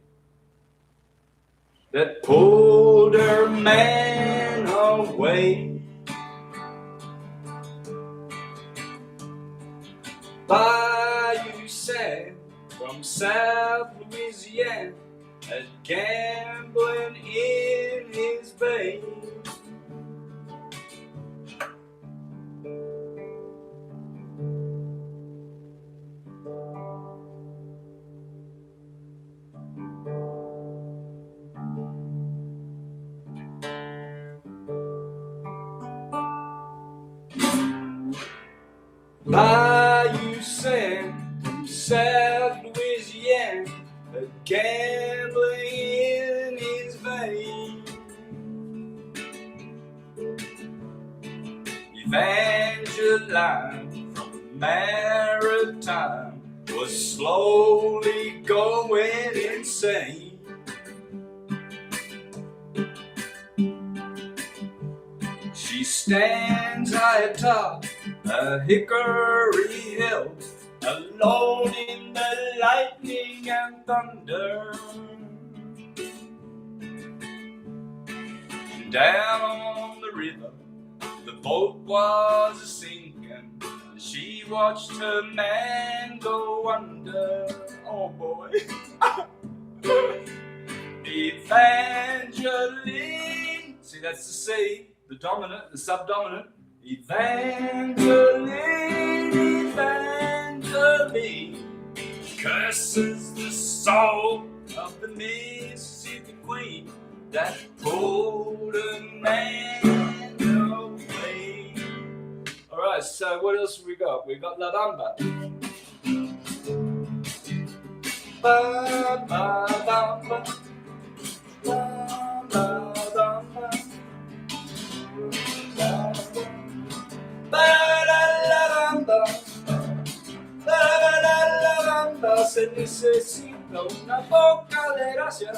That pulled her man away. Bayou Sam from South Louisiana had gambling in his veins. Bayou Sam from South Louisiana, a gambling in his veins. Evangeline from the Maritime was slowly going insane. She stands high atop a hickory hill, alone in the lightning and thunder. Down on the river, the boat was a sinking. She watched her man go under. Oh boy. Evangeline. See, that's the C, the dominant, the subdominant. Evangeline curses the soul of the Mississippi queen that pulled a man away. Alright, so what else have we got? We got La Bamba. Ba ba bamba. Ba ba bamba. Se necesita una boca de gracia.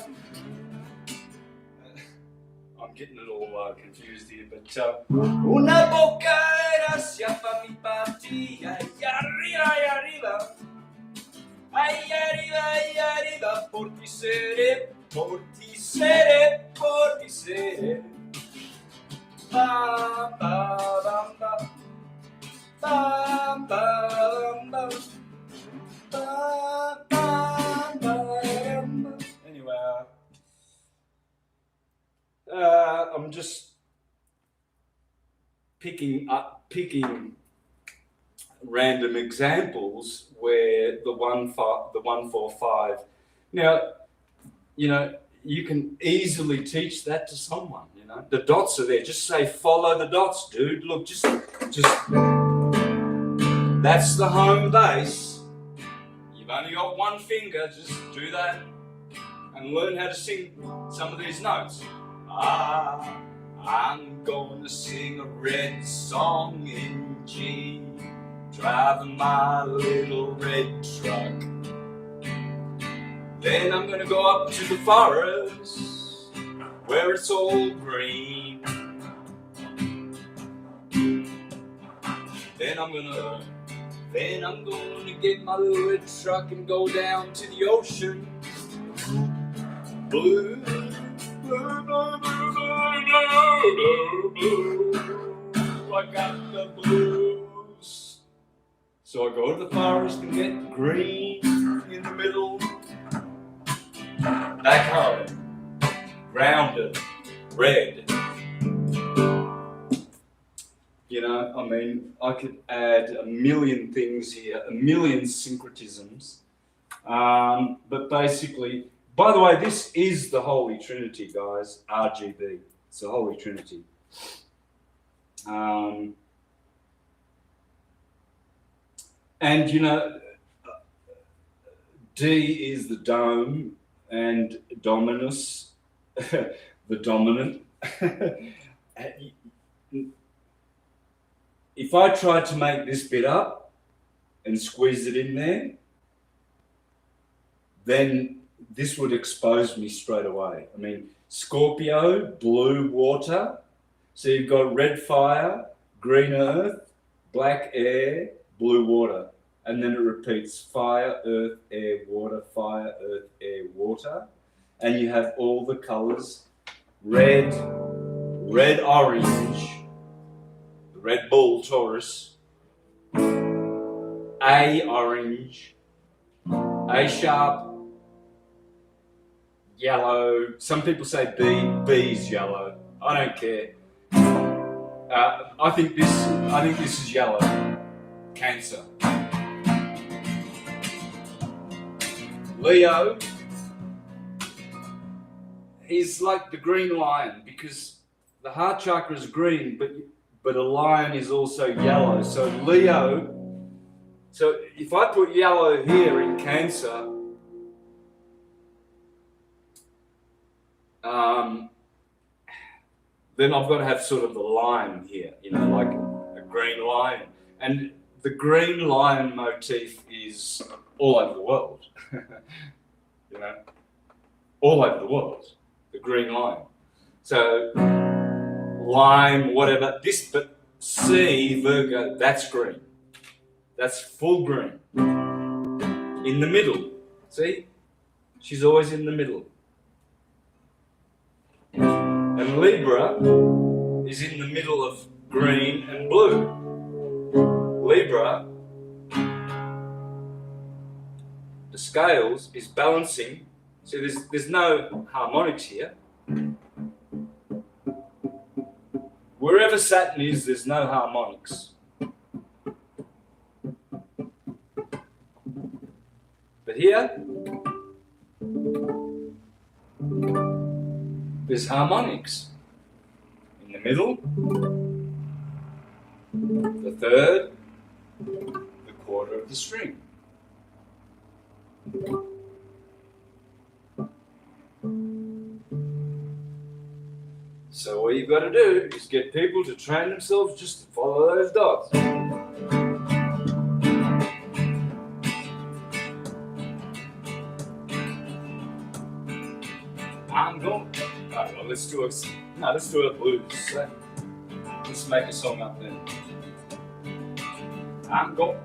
I'm getting it all confused here, but una boca de gracia pa' mi patria, y arriba, ay arriba, por ti seré, por ti seré, por ti seré. Bam, bam, bam, bam. Bam, bam, bam. Bam, bam, bam. Anyway, I'm just picking random examples where the 1-4-5. Now, you know, you can easily teach that to someone. You know, the dots are there. Just say, follow the dots, dude. Look, just. That's the home base. You've only got one finger. Just do that and learn how to sing some of these notes. I'm gonna sing a red song in G, driving my little red truck. Then I'm gonna go up to the forest where it's all green. Then I'm gonna get my little red truck and go down to the ocean. Blue, blue, blue, blue, blue, blue, blue. I got the blues. So I go to the forest and get green in the middle. Back home, grounded, red. You know, I mean, I could add a million things here, a million syncretisms. But basically, by the way, this is the Holy Trinity, guys, RGB. It's the Holy Trinity. And, you know, D is the dome and dominus, the dominant. If I tried to make this bit up and squeeze it in there, then this would expose me straight away. I mean, Scorpio, blue water. So you've got red fire, green earth, black air, blue water. And then it repeats fire, earth, air, water, fire, earth, air, water. And you have all the colors, red, orange, Red Bull, Taurus, A, orange, A sharp, yellow. Some people say B's yellow. I don't care. I think this is yellow. Cancer. Leo, he's like the green lion because the heart chakra is green, but a lion is also yellow. So Leo, so if I put yellow here in Cancer, then I've got to have sort of the lion here, you know, like a green lion. And the green lion motif is all over the world, you know, all over the world, the green lion. So lime, whatever, this, but C, Virgo, that's green. That's full green. In the middle, see? She's always in the middle. And Libra is in the middle of green and blue. Libra, the scales is balancing. See, there's no harmonics here. Wherever Saturn is, there's no harmonics. But here, there's harmonics. In the middle, the third, the quarter of the string. So what you've got to do is get people to train themselves just to follow those dots. I'm going. Alright, well, let's do a blues. Let's make a song up then. I'm going.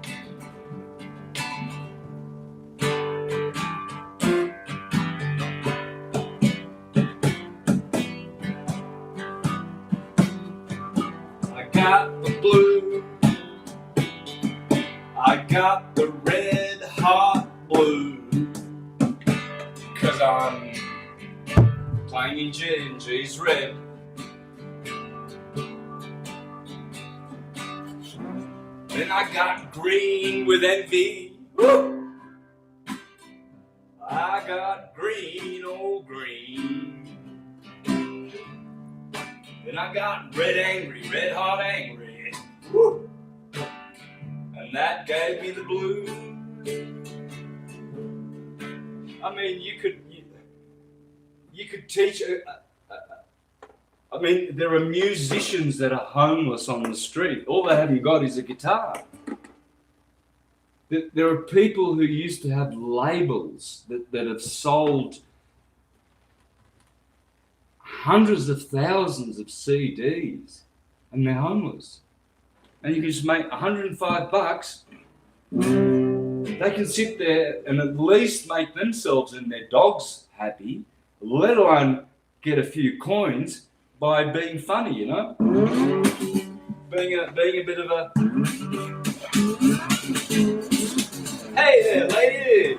I got the blue. I got the red hot blue. 'Cause I'm playing in G and G's red. Then I got green with envy. Woo! I got green, oh green. Then I got red angry, red hot angry. Woo! And that gave me the blue. I mean, you could teach. I mean, there are musicians that are homeless on the street. All they haven't got is a guitar. There are people who used to have labels that have sold hundreds of thousands of CDs, and they're homeless. And you can just make $105. They can sit there and at least make themselves and their dogs happy, let alone get a few coins by being funny, you know? Being a bit of a... Hey there, ladies!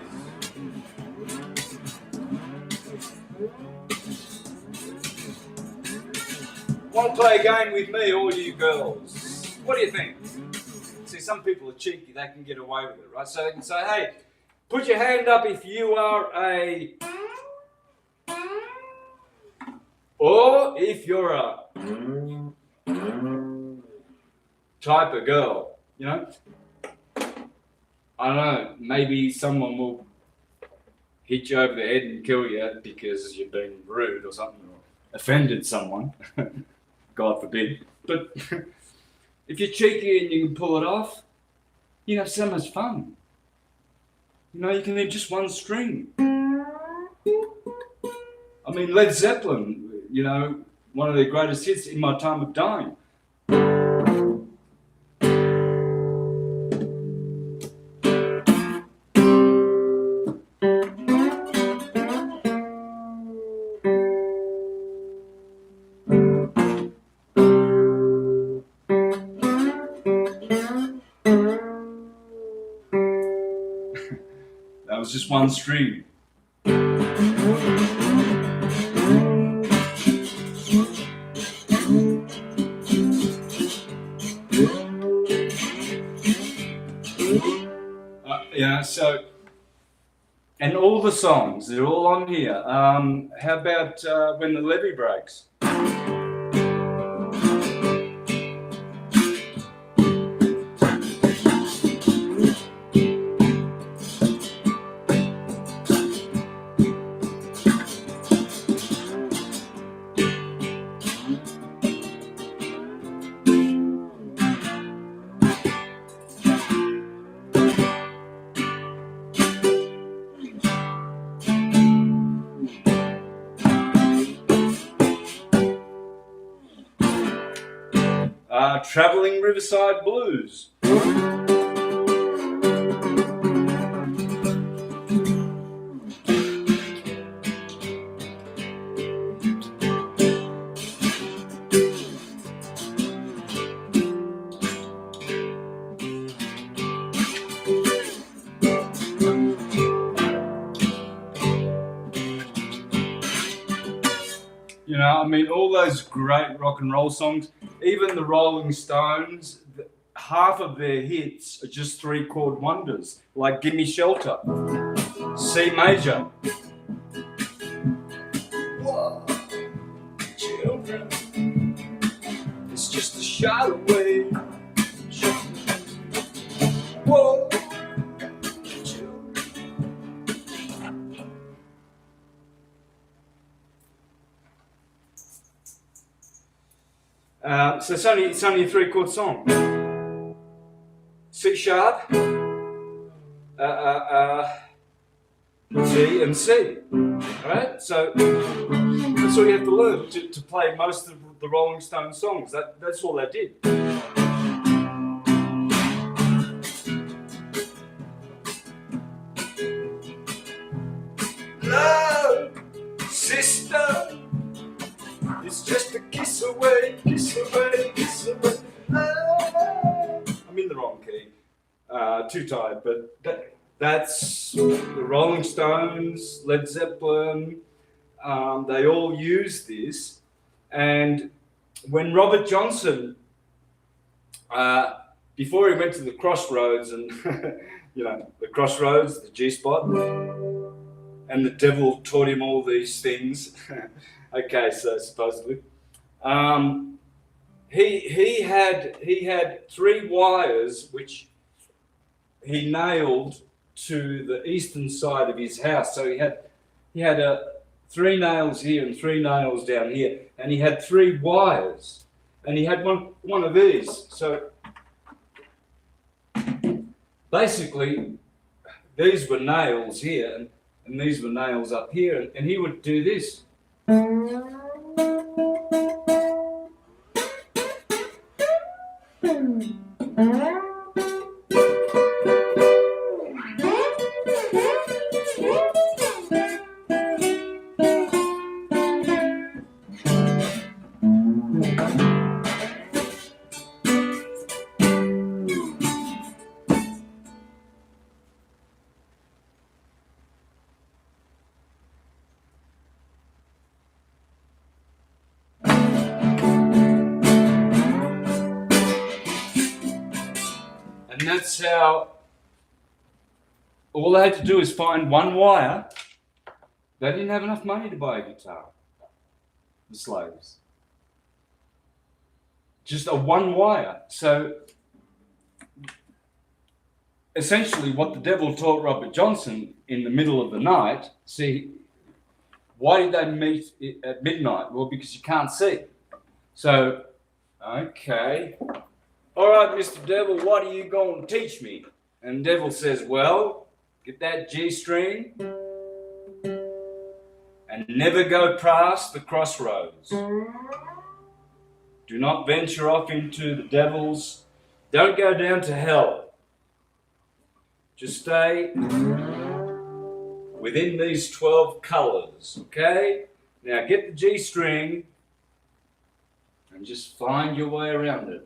Want to play a game with me, all you girls? What do you think? See, some people are cheeky, they can get away with it, right? So they can say, hey, put your hand up if you are a... Or if you're a... type of girl, you know? I don't know, maybe someone will hit you over the head and kill you because you've been rude or something, or offended someone. God forbid. But if you're cheeky and you can pull it off, you have so much fun. You know, you can leave just one string. I mean, Led Zeppelin, you know, one of their greatest hits, In My Time of Dying. That was just one string. Yeah, so, and all the songs, they're all on here. How about When the Levee Breaks? Traveling Riverside Blues. You know, I mean, all those great rock and roll songs, even the Rolling Stones, half of their hits are just 3-chord wonders, like Gimme Shelter, C major. Whoa, children, it's just a shot away. Whoa. So it's only a 3-chord song. C sharp, G and C. Alright? So that's all you have to learn to play most of the Rolling Stones songs. That's all they did. Love, sister. It's just a kiss away, kiss away, kiss away. I'm in the wrong key. Too tired, but that's the Rolling Stones, Led Zeppelin. They all use this. And when Robert Johnson, before he went to the crossroads and, you know, the crossroads, the G-spot, and the devil taught him all these things. Okay, so supposedly. He had 3 wires which he nailed to the eastern side of his house. So he had 3 nails here and 3 nails down here, and he had 3 wires, and he had one of these. So basically, these were nails here, and these were nails up here, and he would do this. And that's how all they had to do is find 1 wire. They didn't have enough money to buy a guitar, the slaves. Just a 1 wire. So essentially what the devil taught Robert Johnson in the middle of the night, see, why did they meet at midnight? Well, because you can't see. So, okay. All right, Mr. Devil, what are you going to teach me? And Devil says, well, get that G string and never go past the crossroads. Do not venture off into the devil's. Don't go down to hell. Just stay within these 12 colors, okay? Now get the G string and just find your way around it.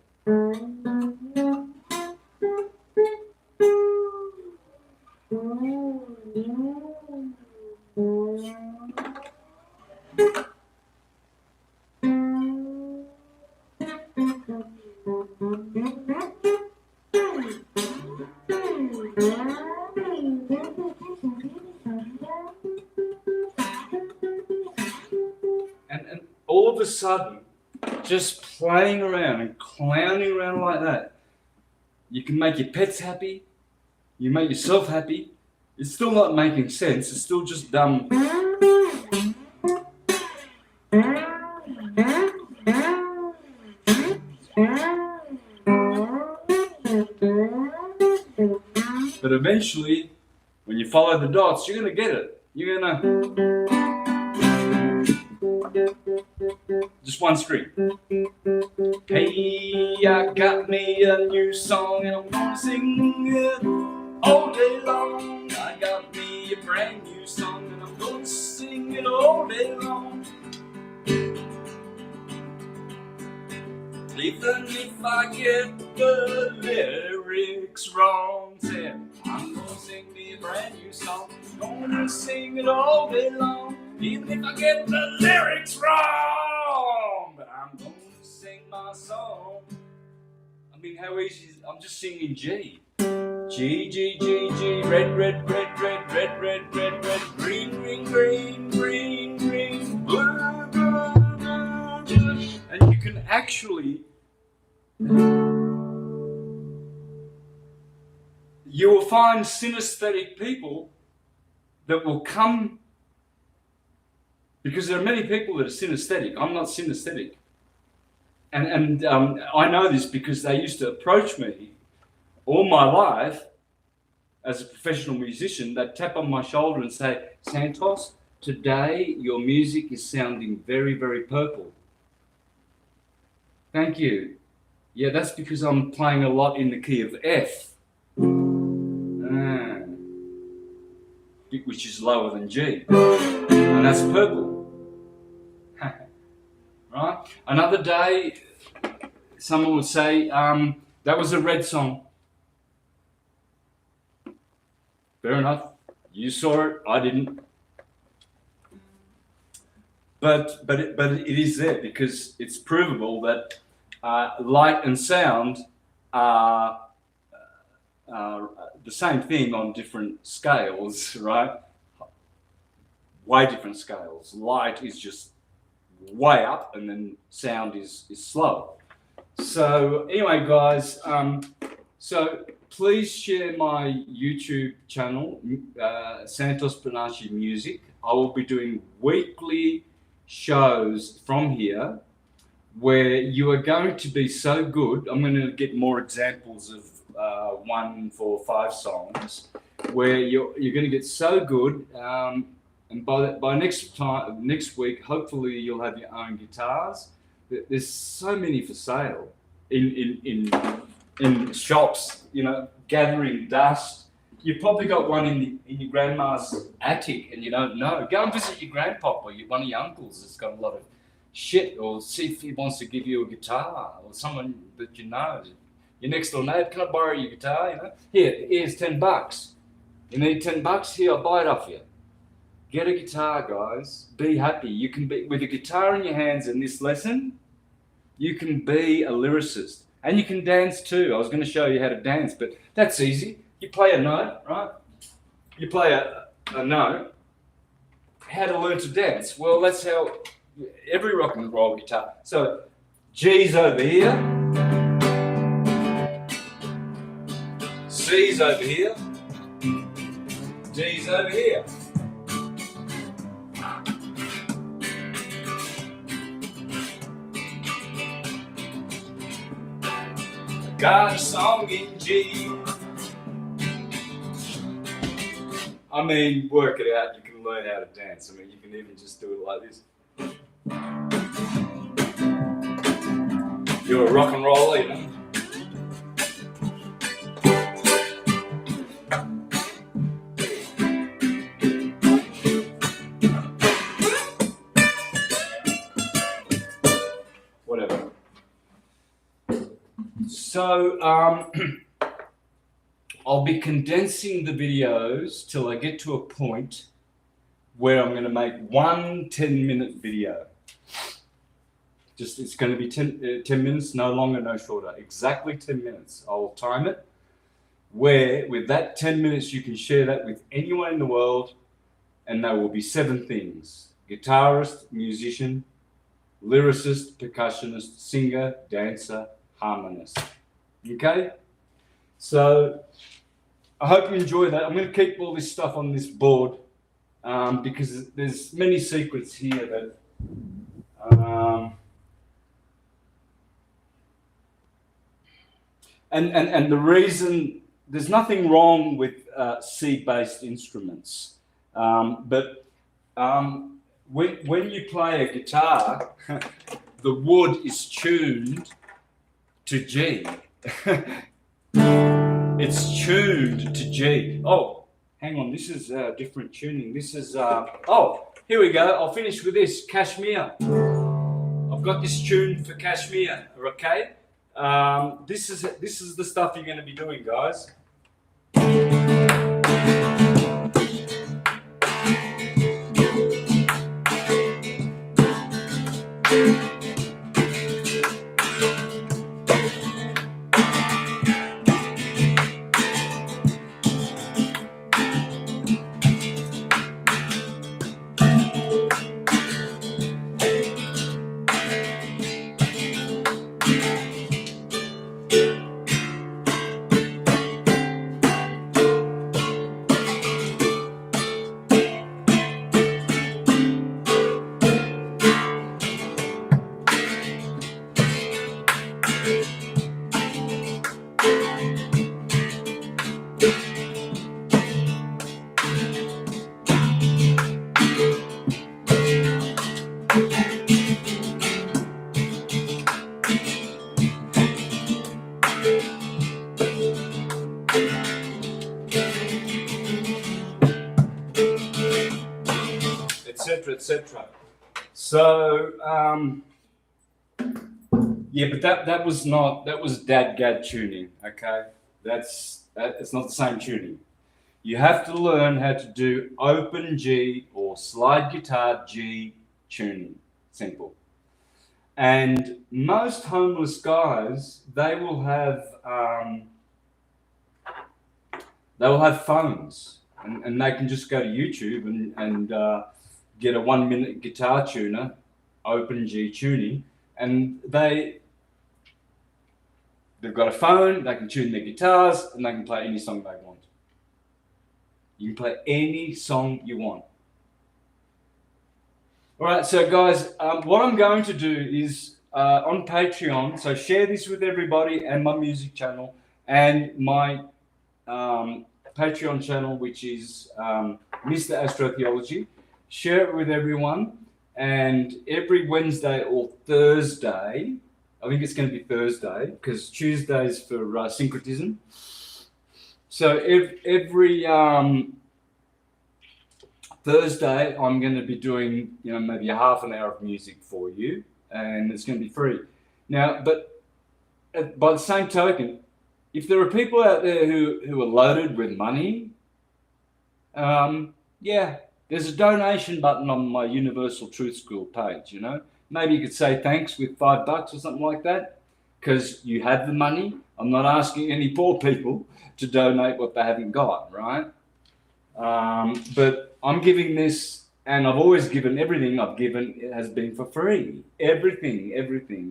And all of a sudden, just playing around and clowning around like that, you can make your pets happy, you make yourself happy. It's still not making sense, it's still just dumb. But eventually, when you follow the dots, you're going to get it. You're going to... Just 1 string. Hey, I got me a new song and I'm gonna sing it all day long. I got me a brand new song and I'm gonna sing it all day long. Even if I get the lyrics wrong, say, I'm gonna sing me a brand new song, gonna sing it all day long. Even if I get the lyrics wrong, but I'm gonna sing my song. I mean, how easy is it? I'm just singing G. G, G, G, G, red, red, red, red, red, red, red, red, green, green, green, green, green, blue, blue, blue, blue. And you can actually, you will find synesthetic people that will come. Because there are many people that are synesthetic. I'm not synesthetic. And I know this because they used to approach me all my life as a professional musician. They'd tap on my shoulder and say, Santos, today your music is sounding very, very purple. Thank you. Yeah, that's because I'm playing a lot in the key of F. Which is lower than G. And that's purple. Right? Another day, someone would say, that was a red song. Fair enough. You saw it, I didn't. But it is there because it's provable that light and sound are the same thing on different scales, right? Way different scales. Light is just way up, and then sound is slow. So anyway, guys, so please share my YouTube channel, Santos Bonacci Music. I will be doing weekly shows from here where you are going to be so good. I'm going to get more examples of 1, 4, 5 songs where you're going to get so good. And by next week, hopefully you'll have your own guitars. There's so many for sale in shops, you know, gathering dust. You've probably got one in your grandma's attic and you don't know. Go and visit your grandpop or one of your uncles that's got a lot of shit, or see if he wants to give you a guitar, or someone that you know. Your next door neighbor, can I borrow your guitar? You know, here's $10. You need $10? Here, I'll buy it off you. Get a guitar, guys. Be happy. You can be, with a guitar in your hands in this lesson, you can be a lyricist. And you can dance too. I was going to show you how to dance, but that's easy. You play a note, right? You play a note. How to learn to dance? Well, that's how every rock and roll guitar. So G's over here. C's over here. D's over here. Got a song in G. I mean, work it out. You can learn how to dance. I mean, you can even just do it like this. You're a rock and roller, you know. Whatever. So, I'll be condensing the videos till I get to a point where I'm going to make one 10-minute video. Just, it's going to be 10 minutes, no longer, no shorter. Exactly 10 minutes. I'll time it. Where, with that 10 minutes, you can share that with anyone in the world, and there will be 7 things: guitarist, musician, lyricist, percussionist, singer, dancer, harmonist. Okay? So, I hope you enjoy that. I'm going to keep all this stuff on this board because there's many secrets here that and the reason, there's nothing wrong with C-based instruments, but when you play a guitar, the wood is tuned to G. It's tuned to G. Oh, hang on, this is different tuning. This is, oh, here we go. I'll finish with this, Kashmir. I've got this tuned for Kashmir, okay? This is the stuff you're going to be doing, guys. Etc. So yeah, but that was dadgad tuning. Okay, it's not the same tuning. You have to learn how to do open G or slide guitar G tuning. Simple. And most homeless guys, they will have phones, and they can just go to YouTube and get a 1-minute guitar tuner, open G tuning, and they've got a phone, they can tune their guitars, and they can play any song they want. You can play any song you want. All right, so guys, what I'm going to do is on Patreon, so share this with everybody, and my music channel and my Patreon channel, which is Mr. Astrotheology. Share it with everyone, and every Wednesday or Thursday, I think it's going to be Thursday because Tuesday's for Syncretism. So every Thursday, I'm going to be doing, maybe a half an hour of music for you, and it's going to be free. Now, but by the same token, if there are people out there who are loaded with money, yeah, there's a donation button on my Universal Truth School page, Maybe you could say thanks with $5 or something like that, because you have the money. I'm not asking any poor people to donate what they haven't got, right? But I'm giving this, and I've always given everything I've given, it has been for free. Everything.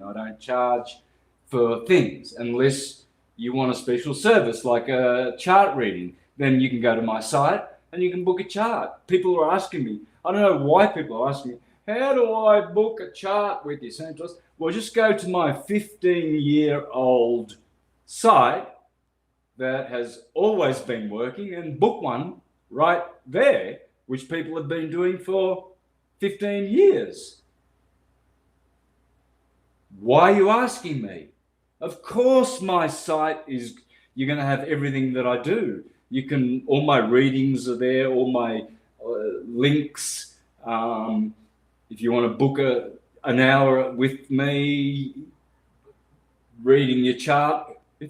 I don't charge for things unless you want a special service like a chart reading. Then you can go to my site and you can book a chart. People are asking me, I don't know why people are asking me, how do I book a chart with you, Santos? Well, just go to my 15-year-old site that has always been working and book one right there, which people have been doing for 15 years. Why are you asking me? Of course my site is, you're going to have everything that I do. All my readings are there, all my links. If you want to book an hour with me reading your chart, I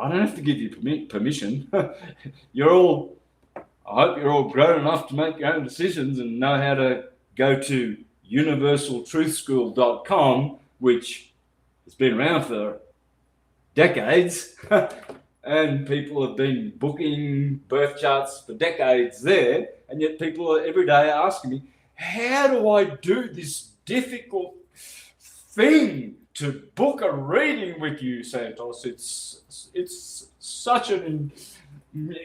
don't have to give you permission. I hope you're all grown enough to make your own decisions and know how to go to universaltruthschool.com, which has been around for decades, and people have been booking birth charts for decades there, and yet people are every day asking me, how do I do this difficult thing to book a reading with you, Santos? It's such an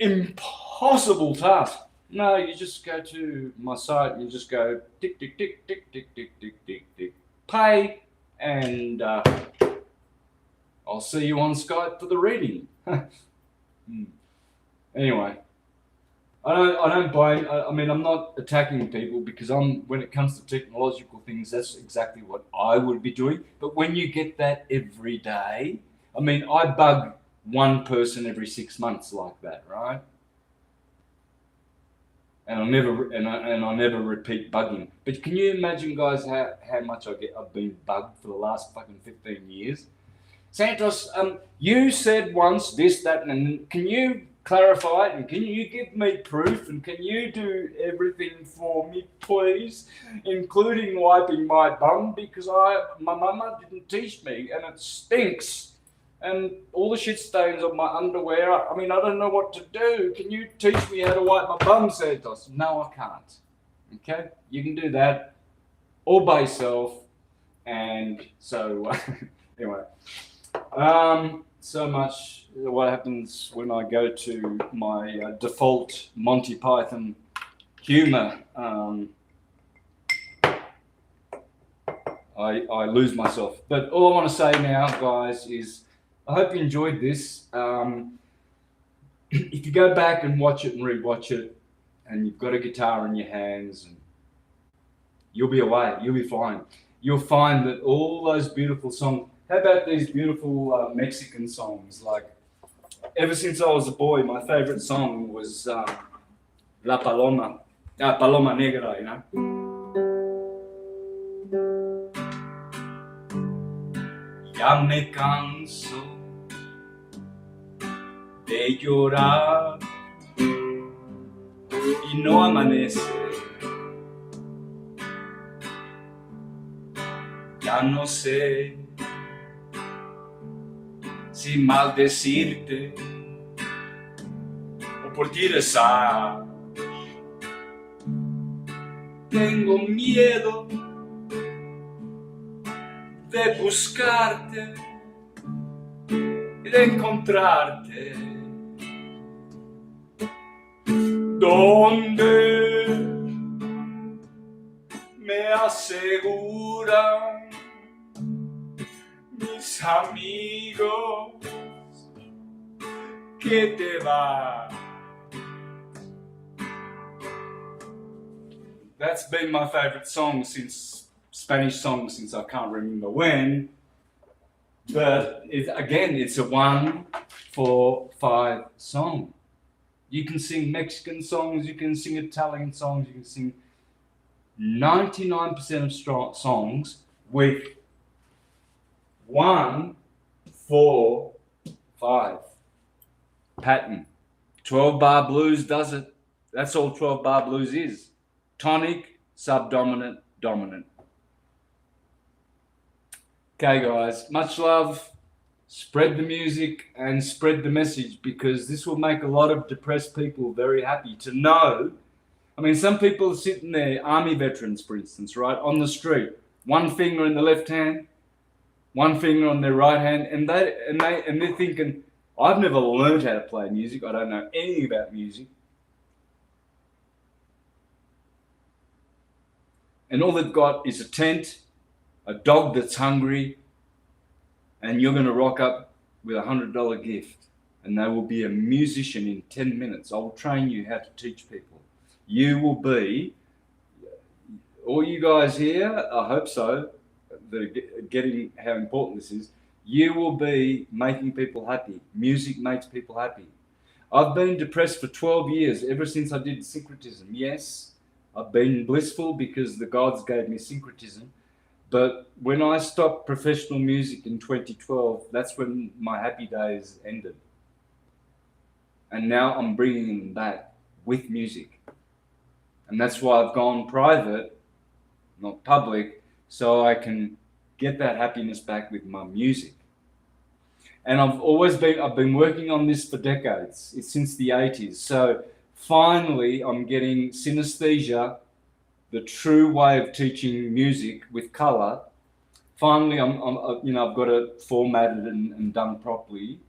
impossible task. No, you just go to my site, you just go tick, tick, tick, tick, tick, tick, tick, tick, tick, pay, and I'll see you on Skype for the reading. Anyway, I don't blame. I mean, I'm not attacking people because when it comes to technological things, that's exactly what I would be doing. But when you get that every day, I mean, I bug one person every 6 months like that, right? And I never repeat bugging. But can you imagine, guys, how much I've been bugged for the last fucking 15 years? Santos, you said once this, that, and can you clarify it, and can you give me proof, and can you do everything for me, please, including wiping my bum, because my mama didn't teach me, and it stinks, and all the shit stains on my underwear. I mean, I don't know what to do. Can you teach me how to wipe my bum, Santos? No, I can't. Okay, you can do that all by yourself, and so anyway. So much what happens when I go to my default Monty Python humor. I lose myself. But all I want to say now, guys, is I hope you enjoyed this. If you go back and watch it and rewatch it, and you've got a guitar in your hands, and you'll be away. You'll be fine. You'll find that all those beautiful songs. How about these beautiful Mexican songs? Like, ever since I was a boy, my favorite song was La Paloma, Paloma Negra, you know. Ya me canso de llorar y no amanece. ya no sé si maldecirte o por ti rezar. Tengo miedo de buscarte y de encontrarte. Donde me aseguran mis amigos que te va. That's been my favorite song since Spanish song since I can't remember when. But it's a 1, 4, 5 song. You can sing Mexican songs, you can sing Italian songs, you can sing 99% of songs with 1, 4, 5 pattern. 12-bar blues does it. That's all 12-bar blues is. Tonic, subdominant, dominant. Okay, guys, much love. Spread the music and spread the message, because this will make a lot of depressed people very happy to know. I mean, some people are sitting there, army veterans, for instance, right, on the street, one finger in the left hand, one finger on their right hand, and they're thinking, I've never learned how to play music. I don't know anything about music. And all they've got is a tent, a dog that's hungry, and you're going to rock up with $100 gift, and they will be a musician in 10 minutes. I will train you how to teach people. You will be, all you guys here, I hope so, that are getting how important this is, you will be making people happy. Music makes people happy. I've been depressed for 12 years, ever since I did Syncretism. Yes, I've been blissful because the gods gave me Syncretism. But when I stopped professional music in 2012, that's when my happy days ended. And now I'm bringing them back with music. And that's why I've gone private, not public, so I can get that happiness back with my music. And I've been working on this for decades. It's since the 80s. So finally, I'm getting synesthesia, the true way of teaching music with color. Finally, I've got it formatted and done properly.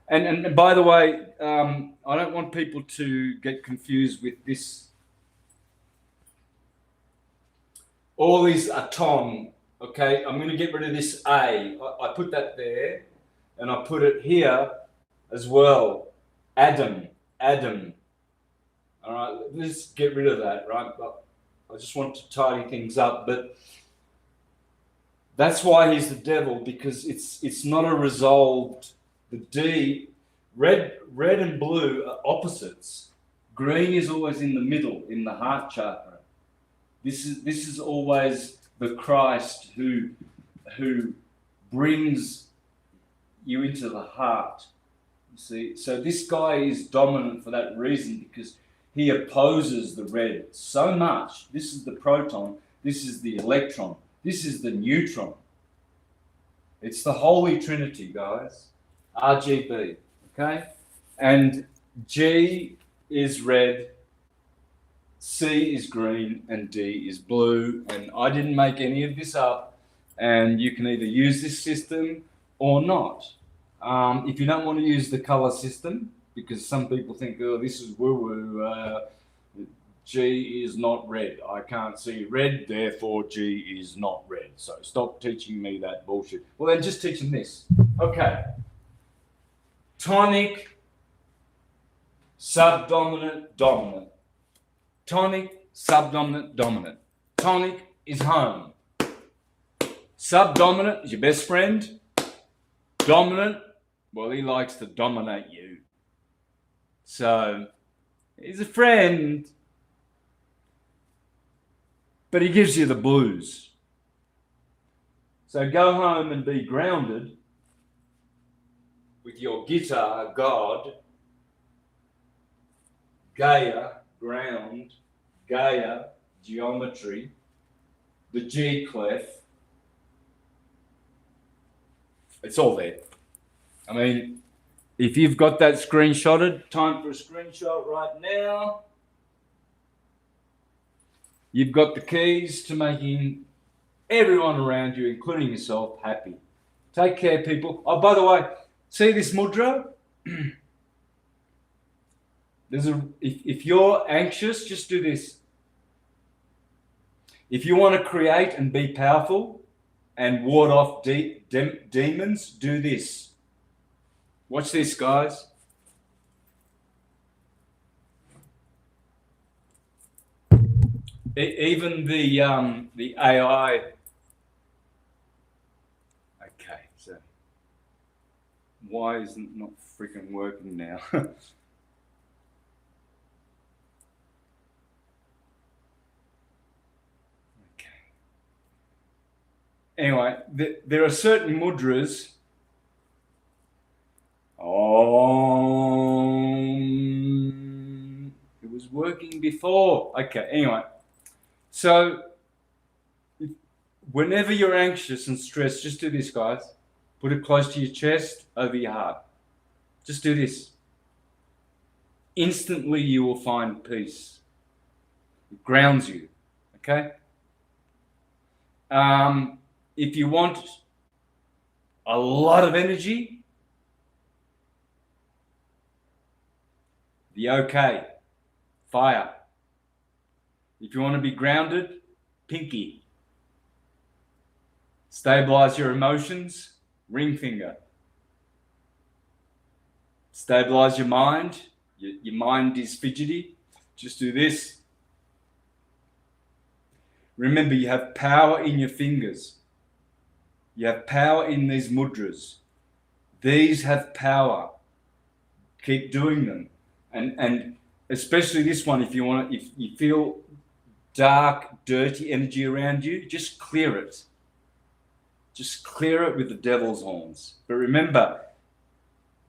And by the way, I don't want people to get confused with this. All these are tom. Okay, I'm going to get rid of this A. I put that there, and I put it here as well. Adam. All right, let's get rid of that, right? But I just want to tidy things up. But that's why he's the devil, because it's not a resolved. The D, red and blue are opposites. Green is always in the middle, in the heart chakra. This is always the Christ who brings you into the heart. You see, so this guy is dominant for that reason, because he opposes the red so much. This is the proton, this is the electron, this is the neutron. It's the Holy Trinity, guys. RGB, okay? And G is red, C is green, and D is blue. And I didn't make any of this up. And you can either use this system or not. If you don't want to use the color system, because some people think, oh, this is woo-woo, G is not red. I can't see red, therefore G is not red. So stop teaching me that bullshit. Well, then just teach them this. Okay. Tonic, subdominant, dominant. Tonic, subdominant, dominant. Tonic is home. Subdominant is your best friend. Dominant, well, he likes to dominate you. So, he's a friend, but he gives you the blues. So go home and be grounded with your guitar, God, Gaia, ground, Gaia, geometry, the G clef. It's all there. I mean, if you've got that screenshotted, time for a screenshot right now. You've got the keys to making everyone around you, including yourself, happy. Take care, people. Oh, by the way, see this mudra? If you're anxious, just do this. If you want to create and be powerful and ward off demons, do this. Watch this, guys. Even the AI. Okay, so why isn't it not freaking working now? Anyway, there are certain mudras. It was working before. Okay, anyway. So, whenever you're anxious and stressed, just do this, guys. Put it close to your chest, over your heart. Just do this. Instantly, you will find peace. It grounds you, okay? If you want a lot of energy, the OK, fire. If you want to be grounded, pinky. Stabilize your emotions, ring finger. Stabilize your mind. Your mind is fidgety. Just do this. Remember, you have power in your fingers. You have power in these mudras. These have power. Keep doing them. And especially this one, if you feel dark, dirty energy around you, just clear it. Just clear it with the devil's horns. But remember,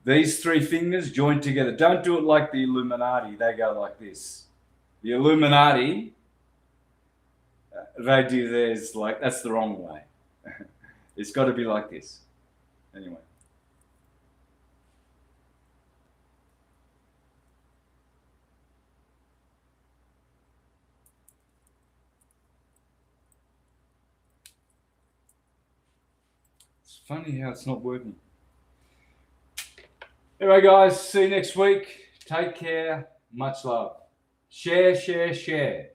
these three fingers joined together. Don't do it like the Illuminati. They go like this. The Illuminati, they do theirs like, that's the wrong way. It's got to be like this. Anyway. It's funny how it's not working. Anyway, guys, see you next week. Take care. Much love. Share, share, share.